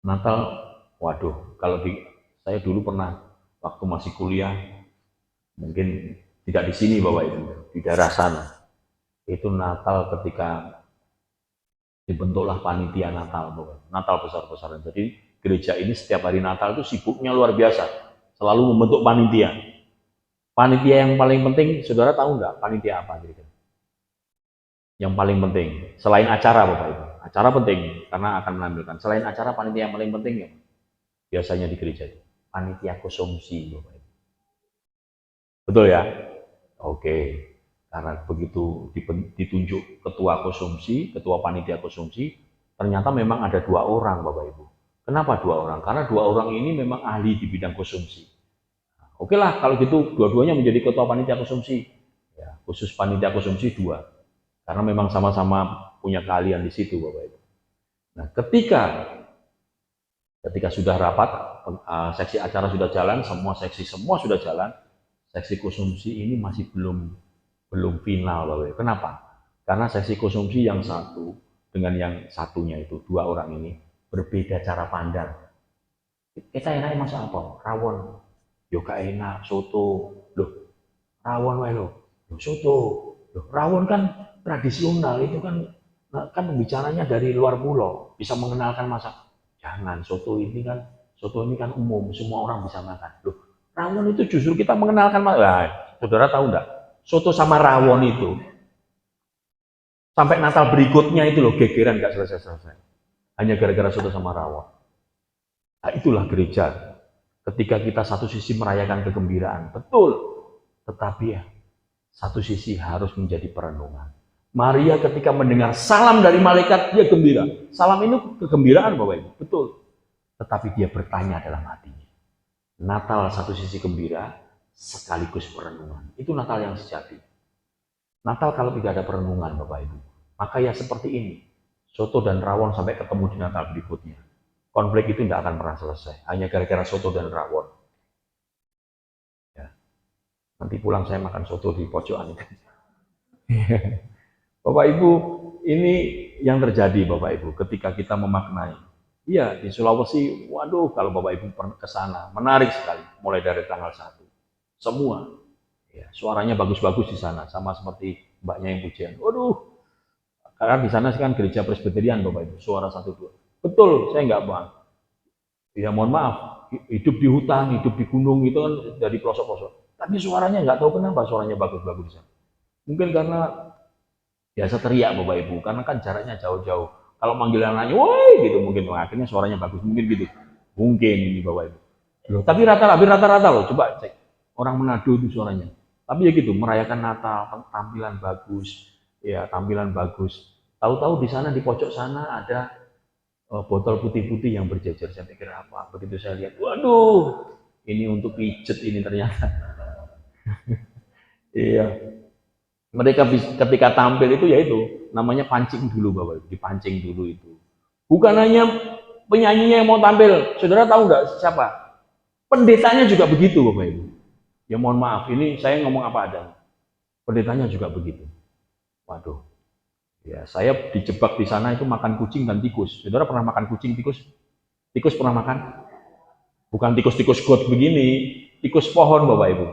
Natal, waduh, kalau saya dulu pernah waktu masih kuliah, mungkin tidak di sini Bapak Ibu, di daerah sana. Itu Natal ketika dibentuklah panitia Natal, Bapak. Natal besar-besaran. Jadi gereja ini setiap hari Natal itu sibuknya luar biasa, selalu membentuk panitia. Panitia yang paling penting, saudara tahu nggak panitia apa gitu? Yang paling penting, selain acara Bapak Ibu. Acara penting karena akan menampilkan. Selain acara, panitia yang paling penting ya, biasanya di gereja itu panitia konsumsi Bapak Ibu. Betul ya? Oke. Karena begitu ditunjuk ketua konsumsi, ketua panitia konsumsi, ternyata memang ada 2 orang Bapak Ibu. Kenapa 2 orang? Karena 2 orang ini memang ahli di bidang konsumsi. Oke lah kalau gitu dua-duanya menjadi ketua panitia konsumsi. Ya, khusus panitia konsumsi 2. Karena memang sama-sama punya keahlian di situ Bapak Ibu. Nah, ketika sudah rapat, seksi acara sudah jalan, semua sudah jalan, seksi konsumsi ini masih belum final Bapak Ibu. Kenapa? Karena seksi konsumsi yang satu dengan yang satunya itu 2 orang ini berbeda cara pandang. Kita enaknya masak apa? Rawon. Yo gak enak, soto. Loh, rawon wae loh. Soto. Loh, rawon kan tradisional, itu kan bicaranya dari luar pulau, bisa mengenalkan masak. Jangan, soto ini kan umum, semua orang bisa makan. Loh, rawon itu justru kita mengenalkan masak. Nah, saudara tahu enggak? Soto sama rawon itu sampai Natal berikutnya itu loh gegeran nggak selesai. Hanya gara-gara soto sama rawon. Nah, itulah gereja. Ketika kita satu sisi merayakan kegembiraan, betul. Tetapi ya, satu sisi harus menjadi perenungan. Maria ketika mendengar salam dari malaikat, dia gembira. Salam itu kegembiraan Bapak Ibu, betul. Tetapi dia bertanya dalam hatinya. Natal satu sisi gembira, sekaligus perenungan. Itu Natal yang sejati. Natal kalau tidak ada perenungan Bapak Ibu, maka ya seperti ini. Soto dan rawon sampai ketemu di Natal berikutnya. Konflik itu tidak akan pernah selesai, hanya gara-gara soto dan rawon. Ya. Nanti pulang saya makan soto di pojokan itu. Bapak Ibu, ini yang terjadi Bapak Ibu ketika kita memaknai. Iya, di Sulawesi, waduh kalau Bapak Ibu pernah ke sana, menarik sekali mulai dari tanggal 1. Semua ya, suaranya bagus-bagus di sana, sama seperti mbaknya yang pujian. Waduh, karena di sana kan gereja Presbyterian Bapak Ibu, suara 1-2. Betul, saya nggak bohong. Ya mohon maaf, hidup di hutan, hidup di gunung itu kan dari pelosok-pelosok. Tapi suaranya nggak tahu kenapa suaranya bagus-bagus di sana. Mungkin karena biasa teriak Bapak Ibu, karena kan jaraknya jauh-jauh. Kalau manggil anaknya, woi gitu mungkin, akhirnya suaranya bagus, mungkin gitu. Mungkin ini Bapak Ibu. Loh, tapi rata-rata loh, coba cek. Orang Manado itu suaranya. Tapi ya gitu, merayakan Natal, tampilan bagus, ya tampilan bagus. Tahu-tahu di sana di pojok sana ada botol putih-putih yang berjejer. Saya pikir apa? Begitu saya lihat, waduh, ini untuk pijet ini ternyata. Iya. Mereka ketika tampil itu ya itu namanya pancing dulu Bapak Ibu, dipancing dulu itu. Bukan hanya penyanyinya yang mau tampil. Saudara tahu nggak siapa? Pendetanya juga begitu Bapak Ibu. Ya mohon maaf, ini saya ngomong apa adanya. Pendetanya juga begitu. Waduh, ya saya dijebak di sana itu makan kucing dan tikus. Saudara pernah makan kucing, tikus? Tikus pernah makan? Bukan tikus-tikus got begini, tikus pohon Bapak Ibu.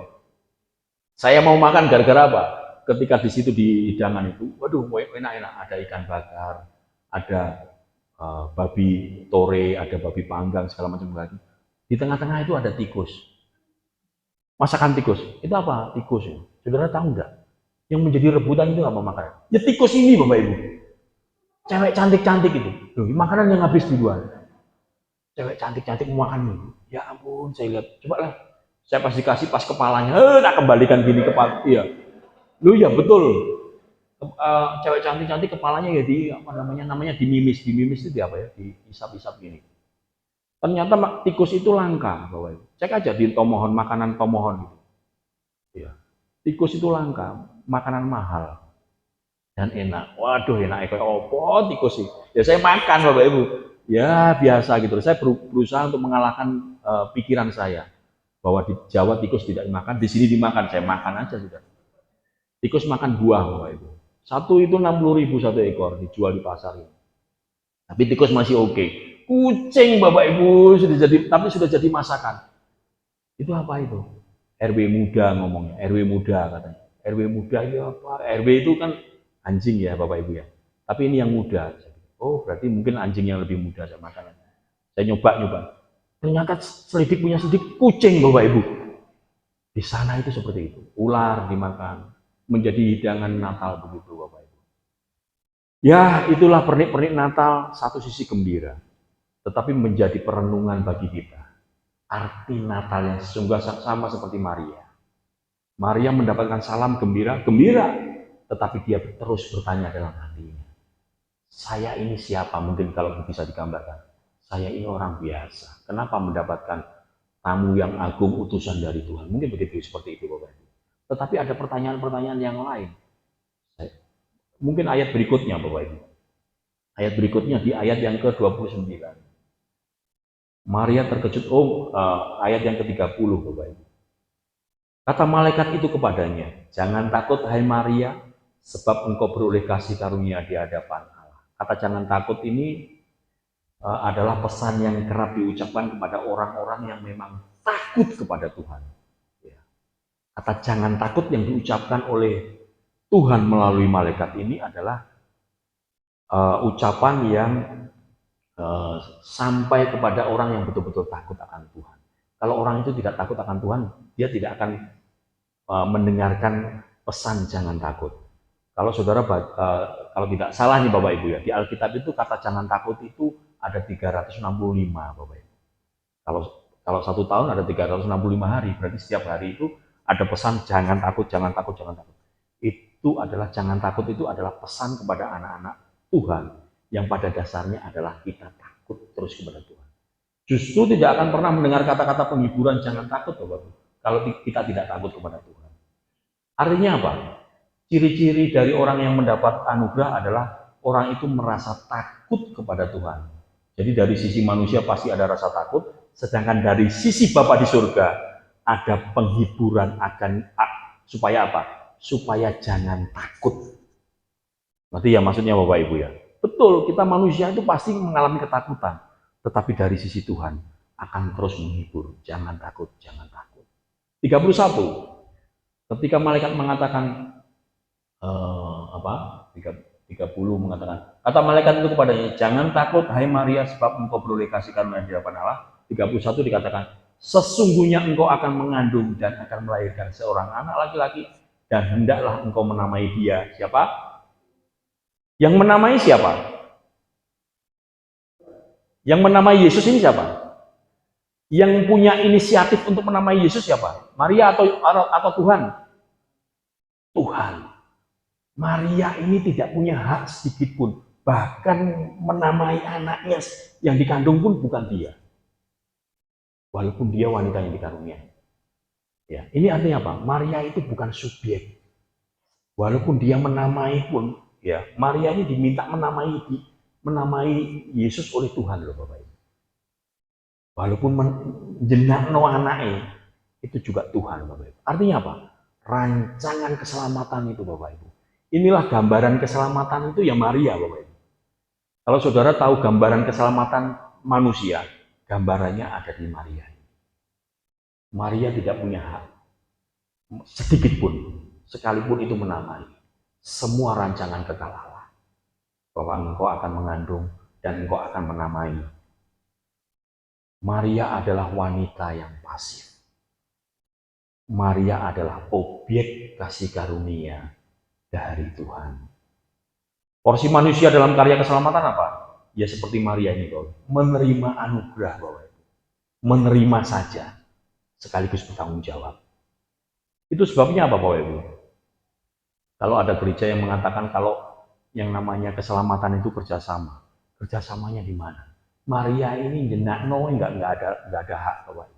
Saya mau makan gara-gara apa? Ketika di situ di hidangan itu, waduh, enak-enak. Ada ikan bakar, ada babi tore, ada babi panggang, segala macam lagi. Di tengah-tengah itu ada tikus. Masakan tikus, itu apa? Tikus ya. Saudara tahu nggak? Yang menjadi rebutan itu apa makanan? Ya tikus ini Bapak Ibu. Cewek cantik-cantik itu. Loh, makanan yang habis duluan. Cewek cantik-cantik mau makan ini. Ya ampun, saya lihat. Coba lah. Saya pasti kasih pas kepalanya. Tak kembalikan gini kepala. Iya. Lu ya betul. Cewek cantik-cantik kepalanya ya di apa namanya dimimis. Dimimis itu di apa ya? Diisap-isap gini. Ternyata tikus itu langka, Bapak Ibu. Cek aja di tomohon, makanan tomohon itu. Ya. Tikus itu langka, makanan mahal dan enak. Waduh, enak kayak opo tikus sih. Ya saya makan Bapak Ibu. Ya biasa gitu. Saya berusaha untuk mengalahkan pikiran saya bahwa di Jawa tikus tidak dimakan, di sini dimakan. Saya makan aja sudah. Tikus makan buah Bapak Ibu. Satu itu 60.000 satu ekor dijual di pasar ini. Tapi tikus masih oke. Kucing Bapak Ibu sudah jadi masakan. Itu apa itu? RW muda ngomongnya, RW muda katanya. RW muda itu apa? RW itu kan anjing ya Bapak Ibu ya. Tapi ini yang muda. Oh berarti mungkin anjing yang lebih muda saya makan. Saya nyoba. Ternyata selidik punya selidik kucing Bapak Ibu. Di sana itu seperti itu. Ular dimakan. Menjadi hidangan Natal begitu Bapak Ibu. Ya itulah pernik-pernik Natal, satu sisi gembira. Tetapi menjadi perenungan bagi kita. Arti Natal yang sesungguhnya sama seperti Maria. Maria mendapatkan salam gembira, tetapi dia terus bertanya dalam hatinya. Saya ini siapa? Mungkin kalau bisa digambarkan. Saya ini orang biasa. Kenapa mendapatkan tamu yang agung utusan dari Tuhan? Mungkin begitu seperti itu Bapak Ibu. Tetapi ada pertanyaan-pertanyaan yang lain. Mungkin ayat berikutnya Bapak Ibu. Ayat berikutnya di ayat yang ke-29. Maria terkejut, ayat yang ke-30 Bapak Ibu. Kata malaikat itu kepadanya, jangan takut hai Maria, sebab engkau beroleh kasih karunia di hadapan Allah. Kata jangan takut ini adalah pesan yang kerap diucapkan kepada orang-orang yang memang takut kepada Tuhan. Kata jangan takut yang diucapkan oleh Tuhan melalui malaikat ini adalah ucapan yang sampai kepada orang yang betul-betul takut akan Tuhan. Kalau orang itu tidak takut akan Tuhan, dia tidak akan mendengarkan pesan jangan takut. Kalau saudara kalau tidak salah nih Bapak Ibu ya, di Alkitab itu kata jangan takut itu ada 365 Bapak Ibu. Kalau satu tahun ada 365 hari, berarti setiap hari itu ada pesan jangan takut, jangan takut, jangan takut. Itu adalah jangan takut itu adalah pesan kepada anak-anak Tuhan yang pada dasarnya adalah kita takut terus kepada Tuhan. Justru tidak akan pernah mendengar kata-kata penghiburan jangan takut Bapak Ibu, kalau kita tidak takut kepada Tuhan. Artinya apa? Ciri-ciri dari orang yang mendapat anugerah adalah orang itu merasa takut kepada Tuhan. Jadi dari sisi manusia pasti ada rasa takut, sedangkan dari sisi Bapa di surga ada penghiburan supaya apa? Supaya jangan takut. Berarti ya maksudnya Bapak Ibu ya. Betul, kita manusia itu pasti mengalami ketakutan. Tetapi dari sisi Tuhan akan terus menghibur. Jangan takut, jangan takut. 31. Ketika malaikat mengatakan 30 mengatakan, kata malaikat itu kepadanya, jangan takut hai Maria sebab engkau beroleh kasih karunia di hadapan Allah. 31 dikatakan, sesungguhnya engkau akan mengandung dan akan melahirkan seorang anak laki-laki dan hendaklah engkau menamai dia siapa? Yang menamai siapa? Yang menamai Yesus ini siapa? Yang punya inisiatif untuk menamai Yesus siapa? Maria atau Tuhan? Tuhan. Maria ini tidak punya hak sedikit pun. Bahkan menamai anaknya yang dikandung pun bukan dia. Walaupun dia wanita yang dikaruniai. Ya, ini artinya apa? Maria itu bukan subjek. Walaupun dia menamai pun, ya, Maria ini diminta menamai Yesus oleh Tuhan loh Bapak Ibu. Walaupun jenakno anaknya itu juga Tuhan Bapak Ibu. Artinya apa? rancangan keselamatan itu Bapak Ibu. Inilah gambaran keselamatan itu ya Maria Bapak Ibu. Kalau saudara tahu gambaran keselamatan manusia, gambarannya ada di Maria. Maria tidak punya hak sedikit pun, sekalipun itu menamai semua rancangan kekal Allah. Bahwa engkau akan mengandung dan engkau akan menamai. Maria adalah wanita yang pasif. Maria adalah objek kasih karunia dari Tuhan. Porsi manusia dalam karya keselamatan apa? Ya seperti Maria ini, Bapak. Menerima anugerah, Bapak. Menerima saja, sekaligus bertanggung jawab. Itu sebabnya apa, Bapak Ibu? Kalau ada gereja yang mengatakan kalau yang namanya keselamatan itu kerjasama, kerjasamanya di mana? Maria ini jenak nggak ada hak, Bapak Ibu.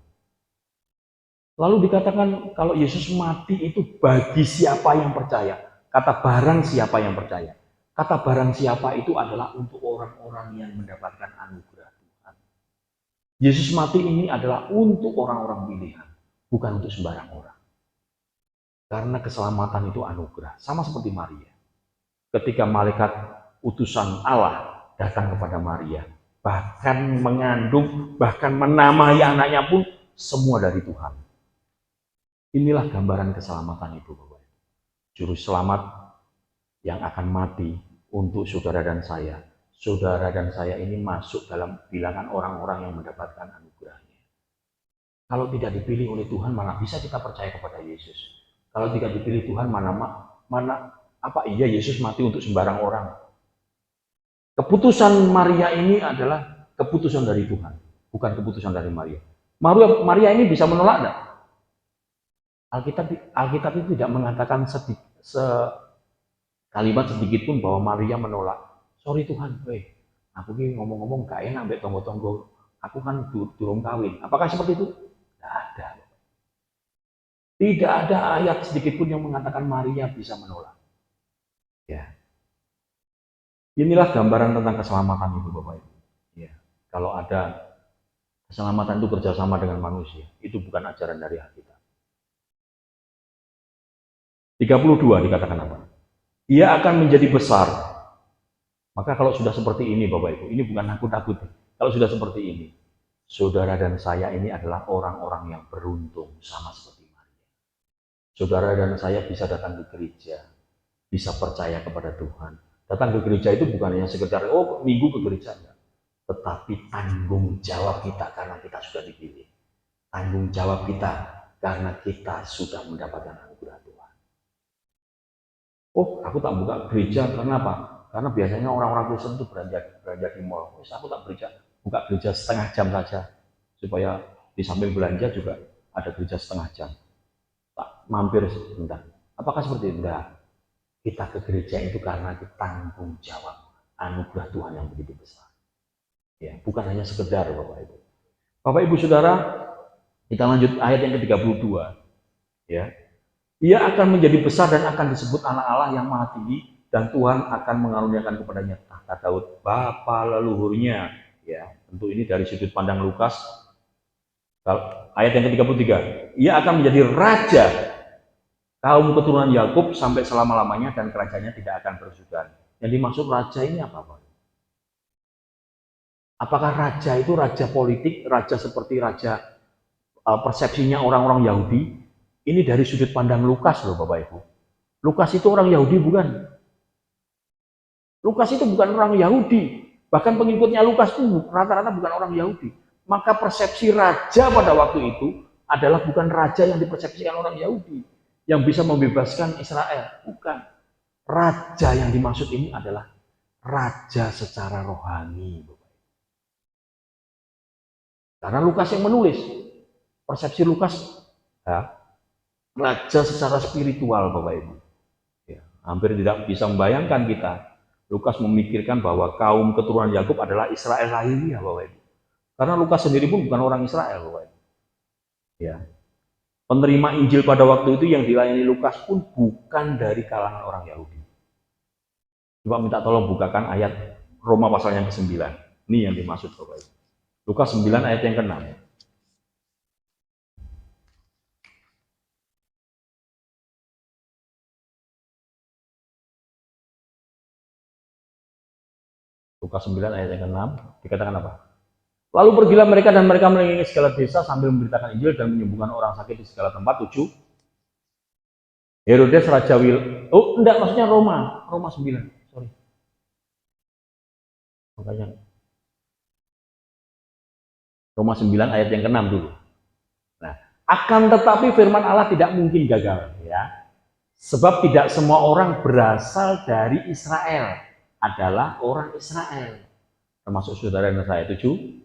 Lalu dikatakan kalau Yesus mati itu bagi siapa yang percaya. Kata barang siapa yang percaya. Kata barang siapa itu adalah untuk orang-orang yang mendapatkan anugerah Tuhan. Yesus mati ini adalah untuk orang-orang pilihan, bukan untuk sembarang orang. Karena keselamatan itu anugerah, sama seperti Maria. Ketika malaikat utusan Allah datang kepada Maria, bahkan mengandung, bahkan menamai anaknya pun semua dari Tuhan. Inilah gambaran keselamatan itu, Bapak. Juru selamat yang akan mati untuk saudara dan saya. Saudara dan saya ini masuk dalam bilangan orang-orang yang mendapatkan anugerahnya. Kalau tidak dipilih oleh Tuhan, mana bisa kita percaya kepada Yesus? Kalau tidak dipilih Tuhan, mana apa iya Yesus mati untuk sembarang orang? Keputusan Maria ini adalah keputusan dari Tuhan, bukan keputusan dari Maria. Maria ini bisa menolak enggak? Alkitab itu tidak mengatakan kalimat sedikit pun bahwa Maria menolak. Sorry Tuhan, aku ini ngomong-ngomong gak enak ambek tonggo-tonggo. Aku kan durung kawin. Apakah seperti itu? Tidak ada. Tidak ada ayat sedikit pun yang mengatakan Maria bisa menolak. Ya. Inilah gambaran tentang keselamatan itu, Bapak Ibu. Ya. Kalau ada keselamatan itu kerjasama dengan manusia, itu bukan ajaran dari Alkitab. 32 dikatakan apa? Ia akan menjadi besar. Maka kalau sudah seperti ini Bapak Ibu, ini bukan nakut-nakut. Kalau sudah seperti ini, saudara dan saya ini adalah orang-orang yang beruntung sama seperti Maria. Saudara dan saya bisa datang ke gereja, bisa percaya kepada Tuhan. Datang ke gereja itu bukan hanya sekedar, minggu ke gereja. Tetapi tanggung jawab kita karena kita sudah dipilih. Tanggung jawab kita karena kita sudah mendapatkan anugerah Tuhan. Aku tak buka gereja karena apa? Karena biasanya orang-orang Kristen itu belanja di mall. Aku tak buka gereja setengah jam saja supaya di samping belanja juga ada gereja setengah jam. Tak mampir sebentar. Apakah seperti itu? Enggak. Kita ke gereja itu karena tanggung jawab anugerah Tuhan yang begitu besar. Ya, bukan hanya sekedar Bapak Ibu. Bapak Ibu Saudara, kita lanjut ayat yang ke-32. Ya. Ia akan menjadi besar dan akan disebut anak Allah yang Maha Tinggi, dan Tuhan akan mengaruniakan kepadanya tahta Daud bapa leluhurnya. Ya, tentu ini dari sudut pandang Lukas. Ayat yang ke-33. Ia akan menjadi raja kaum keturunan Yakub sampai selama-lamanya, dan kerajaannya tidak akan bersudahan. Yang dimaksud raja ini apa, Pak? Apakah raja itu raja politik, raja seperti raja persepsinya orang-orang Yahudi? Ini dari sudut pandang Lukas loh Bapak Ibu. Lukas itu orang Yahudi bukan? Lukas itu bukan orang Yahudi. Bahkan pengikutnya Lukas itu rata-rata bukan orang Yahudi. Maka persepsi raja pada waktu itu adalah bukan raja yang dipersepsikan orang Yahudi. Yang bisa membebaskan Israel. Bukan. Raja yang dimaksud ini adalah raja secara rohani. Karena Lukas yang menulis. Persepsi Lukas raja secara spiritual Bapak Ibu. Ya, hampir tidak bisa membayangkan kita. Lukas memikirkan bahwa kaum keturunan Yakub adalah Israel lahiriah Bapak Ibu. Karena Lukas sendiri pun bukan orang Israel Bapak Ibu. Ya. Penerima Injil pada waktu itu yang dilayani Lukas pun bukan dari kalangan orang Yahudi. Coba minta tolong bukakan ayat Roma pasal yang ke-9. Ini yang dimaksud Bapak Ibu. Lukas 9 ayat yang ke-6. Lukas 9 ayat yang ke-6 dikatakan apa? Lalu pergilah mereka dan mereka mengelilingi segala desa sambil memberitakan Injil dan menyembuhkan orang sakit di segala tempat. 7. Herodes Raja enggak, maksudnya Roma 9. Sorry. Makanya Roma 9 ayat yang ke-6 dulu. Nah, akan tetapi firman Allah tidak mungkin gagal, ya. Sebab tidak semua orang berasal dari Israel adalah orang Israel. Termasuk saudara dan saya. 7.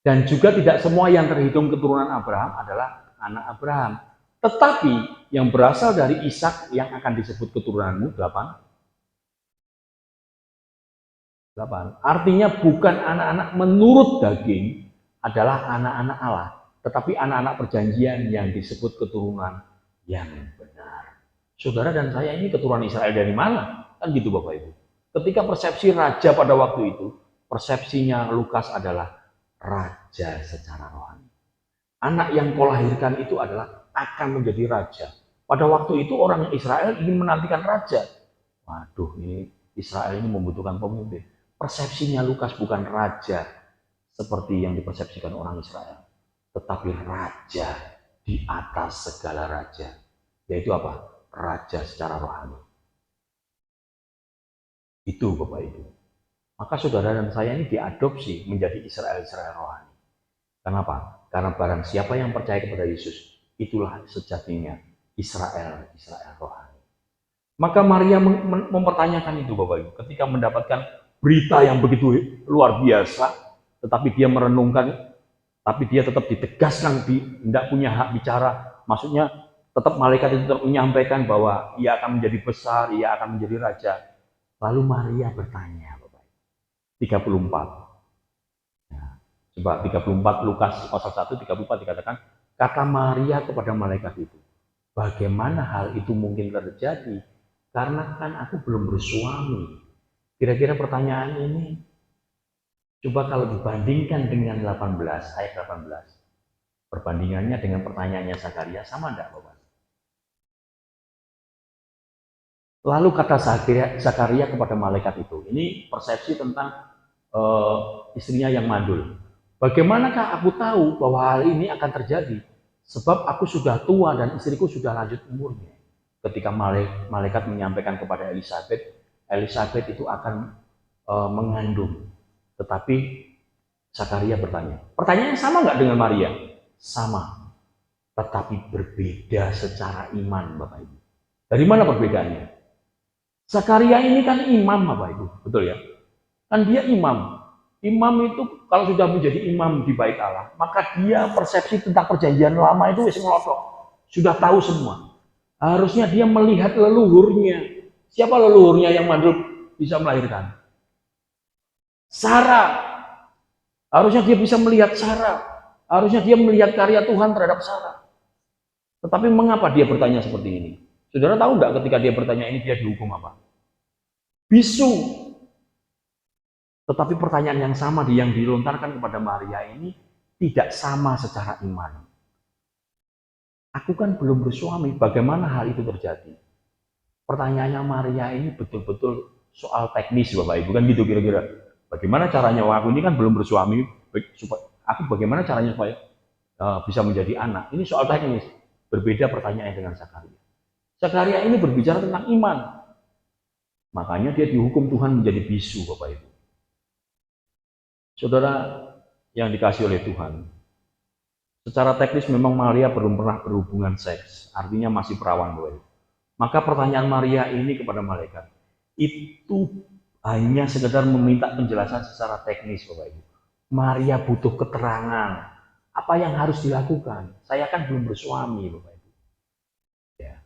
Dan juga tidak semua yang terhitung keturunan Abraham adalah anak Abraham. Tetapi yang berasal dari Ishak yang akan disebut keturunanmu. 8. Artinya bukan anak-anak menurut daging adalah anak-anak Allah, tetapi anak-anak perjanjian yang disebut keturunan yang benar. Saudara dan saya ini keturunan Israel dari mana? Kan gitu Bapak Ibu. Ketika persepsi raja pada waktu itu, persepsinya Lukas adalah raja secara rohani. Anak yang kau lahirkan itu adalah akan menjadi raja. Pada waktu itu orang Israel ingin menantikan raja. Waduh, ini Israel ini membutuhkan pemimpin. Persepsinya Lukas bukan raja seperti yang dipersepsikan orang Israel, tetapi raja di atas segala raja. Yaitu apa? Raja secara rohani. Itu Bapak Ibu. Maka saudara dan saya ini diadopsi menjadi Israel rohani. Kenapa? Karena barang siapa yang percaya kepada Yesus, itulah sejatinya Israel rohani. Maka Maria mempertanyakan itu Bapak Ibu. Ketika mendapatkan berita yang begitu luar biasa, tetapi dia merenungkan, tapi dia tetap ditegaskan, tidak punya hak bicara. Maksudnya tetap malaikat itu tetap menyampaikan bahwa ia akan menjadi besar, ia akan menjadi raja. Lalu Maria bertanya, Bapak Ibu. 34. Nah, coba 34 Lukas pasal 1 34 dikatakan, kata Maria kepada malaikat itu, bagaimana hal itu mungkin terjadi? Karena kan aku belum bersuami. Kira-kira pertanyaan ini, coba kalau dibandingkan dengan 18, ayat 18. Perbandingannya dengan pertanyaannya Zakaria, sama enggak Bapak? Lalu kata Zakaria kepada malaikat itu, ini persepsi tentang istrinya yang mandul. Bagaimanakah aku tahu bahwa hal ini akan terjadi? Sebab aku sudah tua dan istriku sudah lanjut umurnya. Ketika malaikat menyampaikan kepada Elizabeth itu akan mengandung. Tetapi Zakaria bertanya, pertanyaannya sama nggak dengan Maria? Sama, tetapi berbeda secara iman Bapak Ibu. Dari mana perbedaannya? Zakaria ini kan imam Bapak Ibu, betul ya? Kan dia imam. Imam itu kalau sudah menjadi imam di bait Allah, maka dia persepsi tentang perjanjian lama itu wis ngelotok. Sudah tahu semua. Harusnya dia melihat leluhurnya. Siapa leluhurnya yang mandul bisa melahirkan? Sarah. Harusnya dia bisa melihat Sarah. Harusnya dia melihat karya Tuhan terhadap Sarah. Tetapi mengapa dia bertanya seperti ini? Saudara tahu enggak ketika dia bertanya ini dia dihukum apa? Bisu. Tetapi pertanyaan yang sama yang dilontarkan kepada Maria ini tidak sama secara iman. Aku kan belum bersuami, bagaimana hal itu terjadi? Pertanyaannya Maria ini betul-betul soal teknis Bapak Ibu, kan gitu kira-kira. Bagaimana caranya, aku ini kan belum bersuami, aku bagaimana caranya supaya bisa menjadi anak? Ini soal teknis. Berbeda pertanyaannya dengan Zakaria. Zakaria ini berbicara tentang iman. Makanya dia dihukum Tuhan menjadi bisu Bapak Ibu. Saudara yang dikasih oleh Tuhan, secara teknis memang Maria belum pernah berhubungan seks, artinya masih perawan Bapak Ibu. Maka pertanyaan Maria ini kepada malaikat, itu hanya sekedar meminta penjelasan secara teknis Bapak Ibu. Maria butuh keterangan, apa yang harus dilakukan? Saya kan belum bersuami Bapak Ibu. Ya.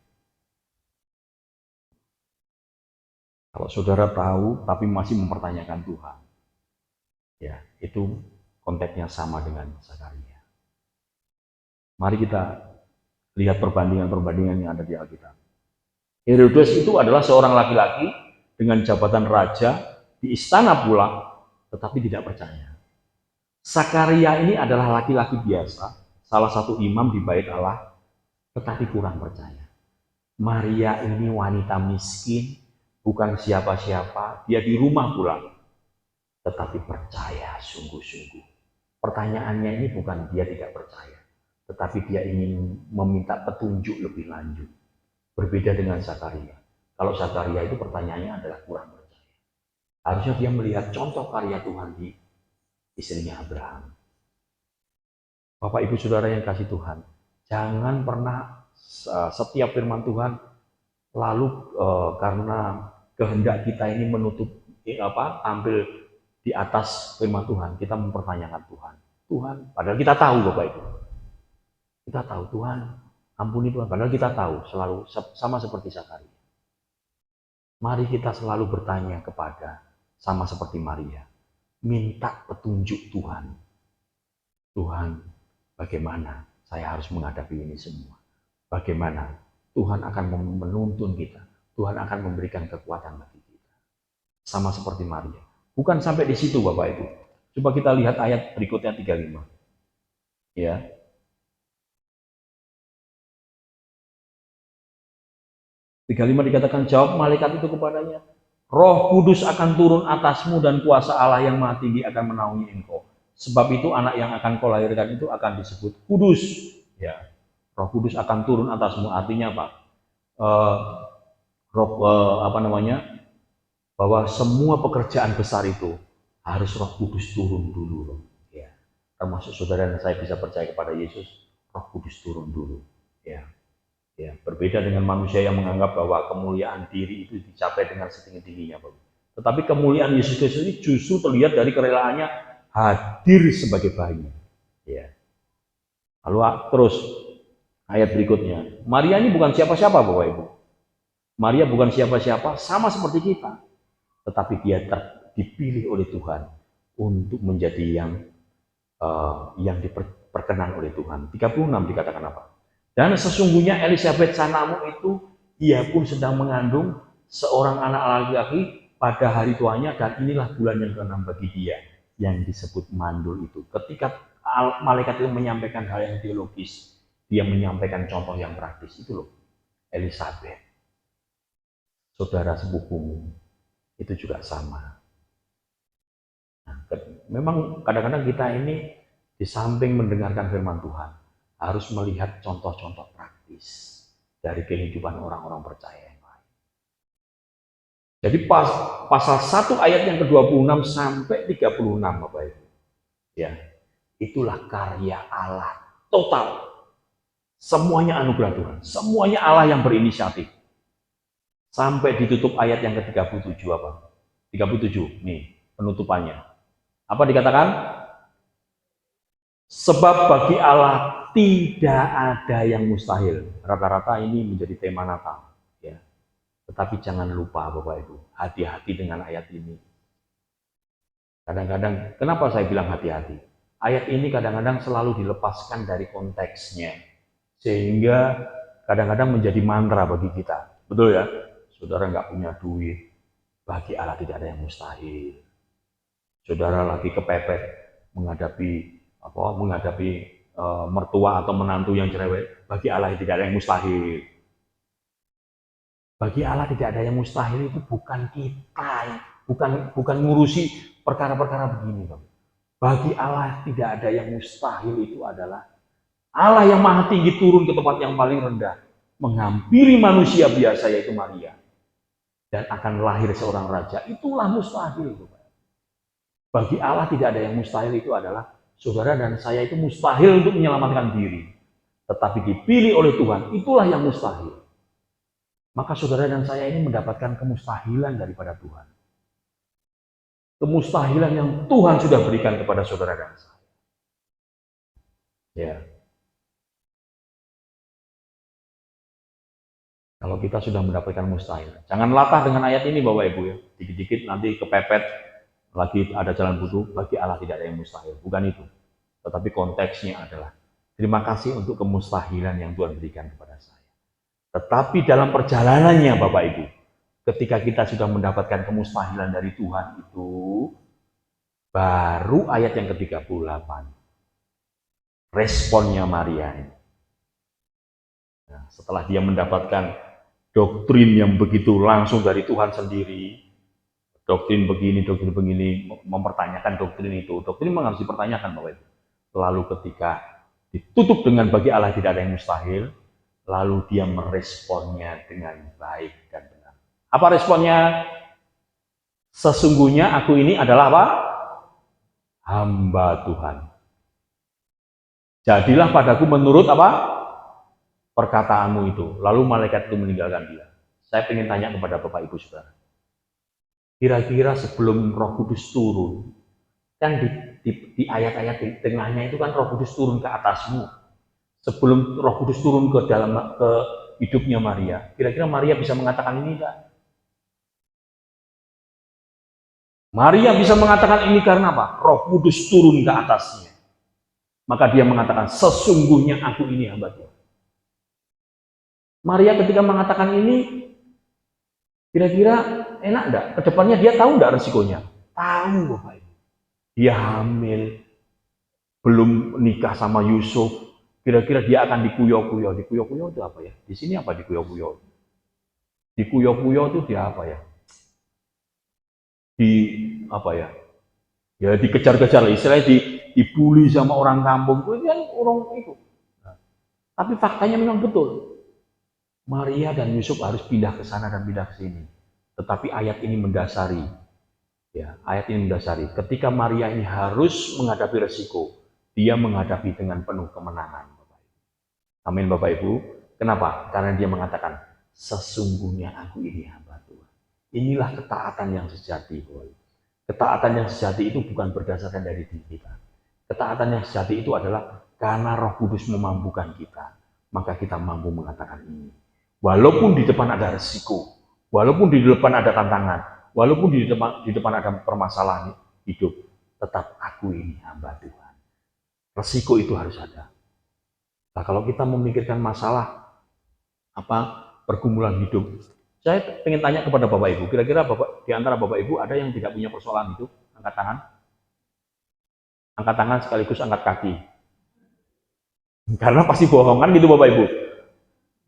Kalau saudara tahu tapi masih mempertanyakan Tuhan, ya itu konteksnya sama dengan Zakaria. Mari kita lihat perbandingan-perbandingan yang ada di Alkitab. Herodes itu adalah seorang laki-laki dengan jabatan raja di istana pula, tetapi tidak percaya. Zakaria ini adalah laki-laki biasa, salah satu imam di bait Allah, tetapi kurang percaya. Maria ini wanita miskin, bukan siapa-siapa, dia di rumah pula. tetapi percaya sungguh-sungguh. Pertanyaannya ini bukan dia tidak percaya, tetapi dia ingin meminta petunjuk lebih lanjut. Berbeda dengan Zakaria. Kalau Zakaria itu pertanyaannya adalah kurang percaya. Harusnya dia melihat contoh karya Tuhan di istrinya Abraham. Bapak Ibu Saudara yang kasih Tuhan, jangan pernah setiap firman Tuhan lalu karena kehendak kita ini menutup tampil di atas firman Tuhan, kita mempertanyakan Tuhan, padahal kita tahu Bapak Ibu, kita tahu Tuhan, ampuni Tuhan, padahal kita tahu selalu sama seperti Zakaria. Mari kita selalu bertanya kepada, sama seperti Maria, minta petunjuk Tuhan. Tuhan, bagaimana saya harus menghadapi ini semua? Bagaimana Tuhan akan menuntun kita? Tuhan akan memberikan kekuatan bagi kita. Sama seperti Maria. Bukan sampai di situ Bapak Ibu. Coba kita lihat ayat berikutnya 35. Ya. Tiga 35 dikatakan, jawab malaikat itu kepadanya, Roh Kudus akan turun atasmu dan kuasa Allah yang Maha Tinggi akan menaungi engkau. Sebab itu anak yang akan kau lahirkan itu akan disebut kudus. Ya, Roh Kudus akan turun atasmu. Artinya apa? Bahwa semua pekerjaan besar itu harus Roh Kudus turun dulu. Ya, termasuk saudara dan saya bisa percaya kepada Yesus, Roh Kudus turun dulu. Ya, berbeda dengan manusia yang menganggap bahwa kemuliaan diri itu dicapai dengan setinggi-tingginya. Tetapi kemuliaan Yesus Kristus ini justru terlihat dari kerelaannya hadir sebagai bayi. Ya. Lalu terus ayat berikutnya. Maria ini bukan siapa-siapa Bapak Ibu. Maria bukan siapa-siapa, sama seperti kita. Tetapi dia dipilih oleh Tuhan untuk menjadi yang diperkenan oleh Tuhan. 36 dikatakan apa? Dan sesungguhnya Elisabeth sanamu itu, ia pun sedang mengandung seorang anak laki-laki pada hari tuanya, dan inilah bulan yang ke-6 bagi dia, yang disebut mandul itu. Ketika malaikat itu menyampaikan hal yang teologis, dia menyampaikan contoh yang praktis itu loh. Elisabeth, saudara sepupumu, itu juga sama. Nah, memang kadang-kadang kita ini di samping mendengarkan firman Tuhan, harus melihat contoh-contoh praktis dari kehidupan orang-orang percaya yang lain. Jadi pasal 1 ayat yang ke-26 sampai 36 Bapak Ibu. Ya, itulah karya Allah total. Semuanya anugerah Tuhan, semuanya Allah yang berinisiatif. Sampai ditutup ayat yang ke-37 apa? 37 nih penutupannya. Apa dikatakan? Sebab bagi Allah tidak ada yang mustahil. Rata-rata ini menjadi tema Natal. Ya. Tetapi jangan lupa Bapak Ibu, hati-hati dengan ayat ini. Kadang-kadang, kenapa saya bilang hati-hati? Ayat ini kadang-kadang selalu dilepaskan dari konteksnya. Sehingga kadang-kadang menjadi mantra bagi kita. Betul ya? Saudara nggak punya duit, bagi Allah tidak ada yang mustahil. Saudara lagi kepepet menghadapi mertua atau menantu yang cerewet, bagi Allah tidak ada yang mustahil. Bagi Allah tidak ada yang mustahil itu bukan kita, bukan ngurusi perkara-perkara begini, Bang. Bagi Allah tidak ada yang mustahil, itu adalah Allah yang Maha Tinggi turun ke tempat yang paling rendah, menghampiri manusia biasa yaitu Maria, dan akan lahir seorang raja. Itulah mustahil. Bagi Allah tidak ada yang mustahil, itu adalah saudara dan saya itu mustahil untuk menyelamatkan diri. Tetapi dipilih oleh Tuhan, itulah yang mustahil. Maka saudara dan saya ini mendapatkan kemustahilan daripada Tuhan. Kemustahilan yang Tuhan sudah berikan kepada saudara dan saya. Ya. Kalau kita sudah mendapatkan mustahil, jangan latah dengan ayat ini Bapak Ibu ya. Dikit-dikit nanti kepepet, lagi ada jalan buntu, bagi Allah tidak ada yang mustahil. Bukan itu. Tetapi konteksnya adalah, terima kasih untuk kemustahilan yang Tuhan berikan kepada saya. Tetapi dalam perjalanannya Bapak Ibu, ketika kita sudah mendapatkan kemustahilan dari Tuhan itu, baru ayat yang ke-38. Responnya Maria ini. Nah, setelah dia mendapatkan doktrin yang begitu langsung dari Tuhan sendiri, doktrin begini, mempertanyakan doktrin itu. Doktrin memang harus dipertanyakan Bapak Ibu. Lalu ketika ditutup dengan bagi Allah tidak ada yang mustahil, lalu dia meresponnya dengan baik dan benar. Apa responnya? Sesungguhnya aku ini adalah apa? Hamba Tuhan. Jadilah padaku menurut apa? Perkataanmu itu. Lalu malaikat itu meninggalkan dia. Saya ingin tanya kepada Bapak Ibu Saudara. Kira-kira sebelum Roh Kudus turun, kan di ayat-ayat di tengahnya itu kan Roh Kudus turun ke atasmu. Sebelum Roh Kudus turun ke dalam ke hidupnya Maria, kira-kira Maria bisa mengatakan ini enggak? Maria bisa mengatakan ini karena apa? Roh Kudus turun ke atasnya. Maka dia mengatakan, sesungguhnya aku ini hamba Tuhan. Maria ketika mengatakan ini, kira-kira enak enggak? Kedepannya dia tahu enggak resikonya? Tahu Bapak Ibu. Dia hamil, belum nikah sama Yusuf, kira-kira dia akan dikuyo-kuyo. Dikuyo-kuyo itu apa ya? Di sini apa dikuyo-kuyo? Dikuyo-kuyo itu dia apa ya? Di apa ya? Ya dikejar-kejar lah, istilahnya dibully sama orang kampung. Itu kan orang itu. Nah, tapi faktanya memang betul. Maria dan Yusuf harus pindah ke sana dan pindah ke sini. Tetapi ayat ini mendasari. Ya, ayat ini mendasari. Ketika Maria ini harus menghadapi resiko, dia menghadapi dengan penuh kemenangan. Amin Bapak Ibu. Kenapa? Karena dia mengatakan, sesungguhnya aku ini hamba Tuhan. Inilah ketaatan yang sejati. Ketaatan yang sejati itu bukan berdasarkan dari diri kita. Ketaatan yang sejati itu adalah karena Roh Kudus memampukan kita. Maka kita mampu mengatakan ini. Walaupun di depan ada resiko, walaupun di depan ada tantangan, walaupun di depan ada permasalahan hidup, tetap aku ini hamba Tuhan. Resiko itu harus ada. Nah, kalau kita memikirkan masalah pergumulan hidup, saya ingin tanya kepada Bapak Ibu, kira-kira di antara Bapak Ibu ada yang tidak punya persoalan hidup? Angkat tangan. Angkat tangan sekaligus angkat kaki. Karena pasti bohongan gitu Bapak Ibu.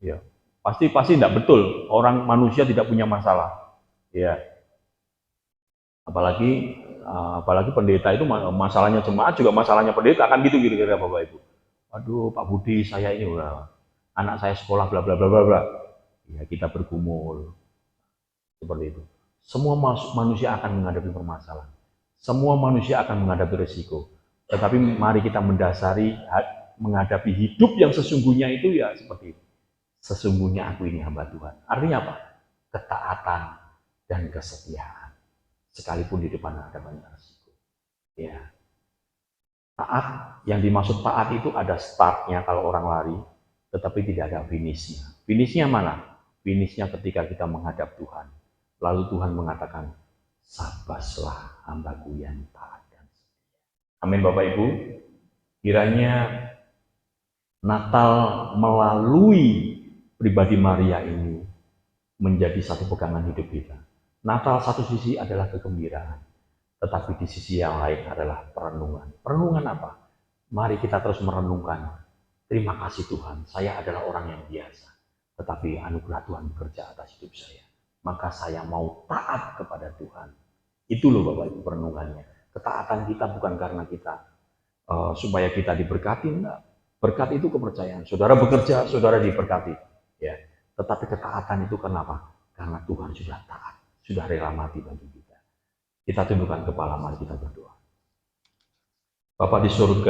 Ya, pasti tidak betul. Orang manusia tidak punya masalah. Ya. Apalagi pendeta itu masalahnya jemaat juga masalahnya pendeta, akan gitu kira-kira Bapak Ibu. Aduh Pak Budi, saya ini udah anak saya sekolah bla bla bla bla bla. Ya kita bergumul seperti itu. Semua manusia akan menghadapi permasalahan. Semua manusia akan menghadapi resiko. Tetapi mari kita mendasari menghadapi hidup yang sesungguhnya itu ya seperti itu. Sesungguhnya aku ini hamba Tuhan. Artinya apa? Ketaatan dan kesetiaan. Sekalipun di depan ada banyak resiko. Ya. Taat, yang dimaksud taat itu ada startnya kalau orang lari, tetapi tidak ada finishnya. Finishnya mana? Finishnya ketika kita menghadap Tuhan. Lalu Tuhan mengatakan, sabaslah hambaku yang taat dan setia. Amin Bapak Ibu. Kiranya Natal melalui pribadi Maria ini menjadi satu pegangan hidup kita. Natal satu sisi adalah kegembiraan. Tetapi di sisi yang lain adalah perenungan. Perenungan apa? Mari kita terus merenungkan. Terima kasih Tuhan, saya adalah orang yang biasa. Tetapi anugerah Tuhan bekerja atas hidup saya. Maka saya mau taat kepada Tuhan. Itu loh Bapak Ibu perenungannya. Ketaatan kita bukan karena kita supaya kita diberkati, enggak. Berkat itu kepercayaan. Saudara bekerja, saudara diberkati. Ya. Tetapi ketaatan itu kenapa? Karena Tuhan sudah taat, sudah rela mati bagi kita. Kita tundukkan kepala, mari kita berdoa. Bapa di surga,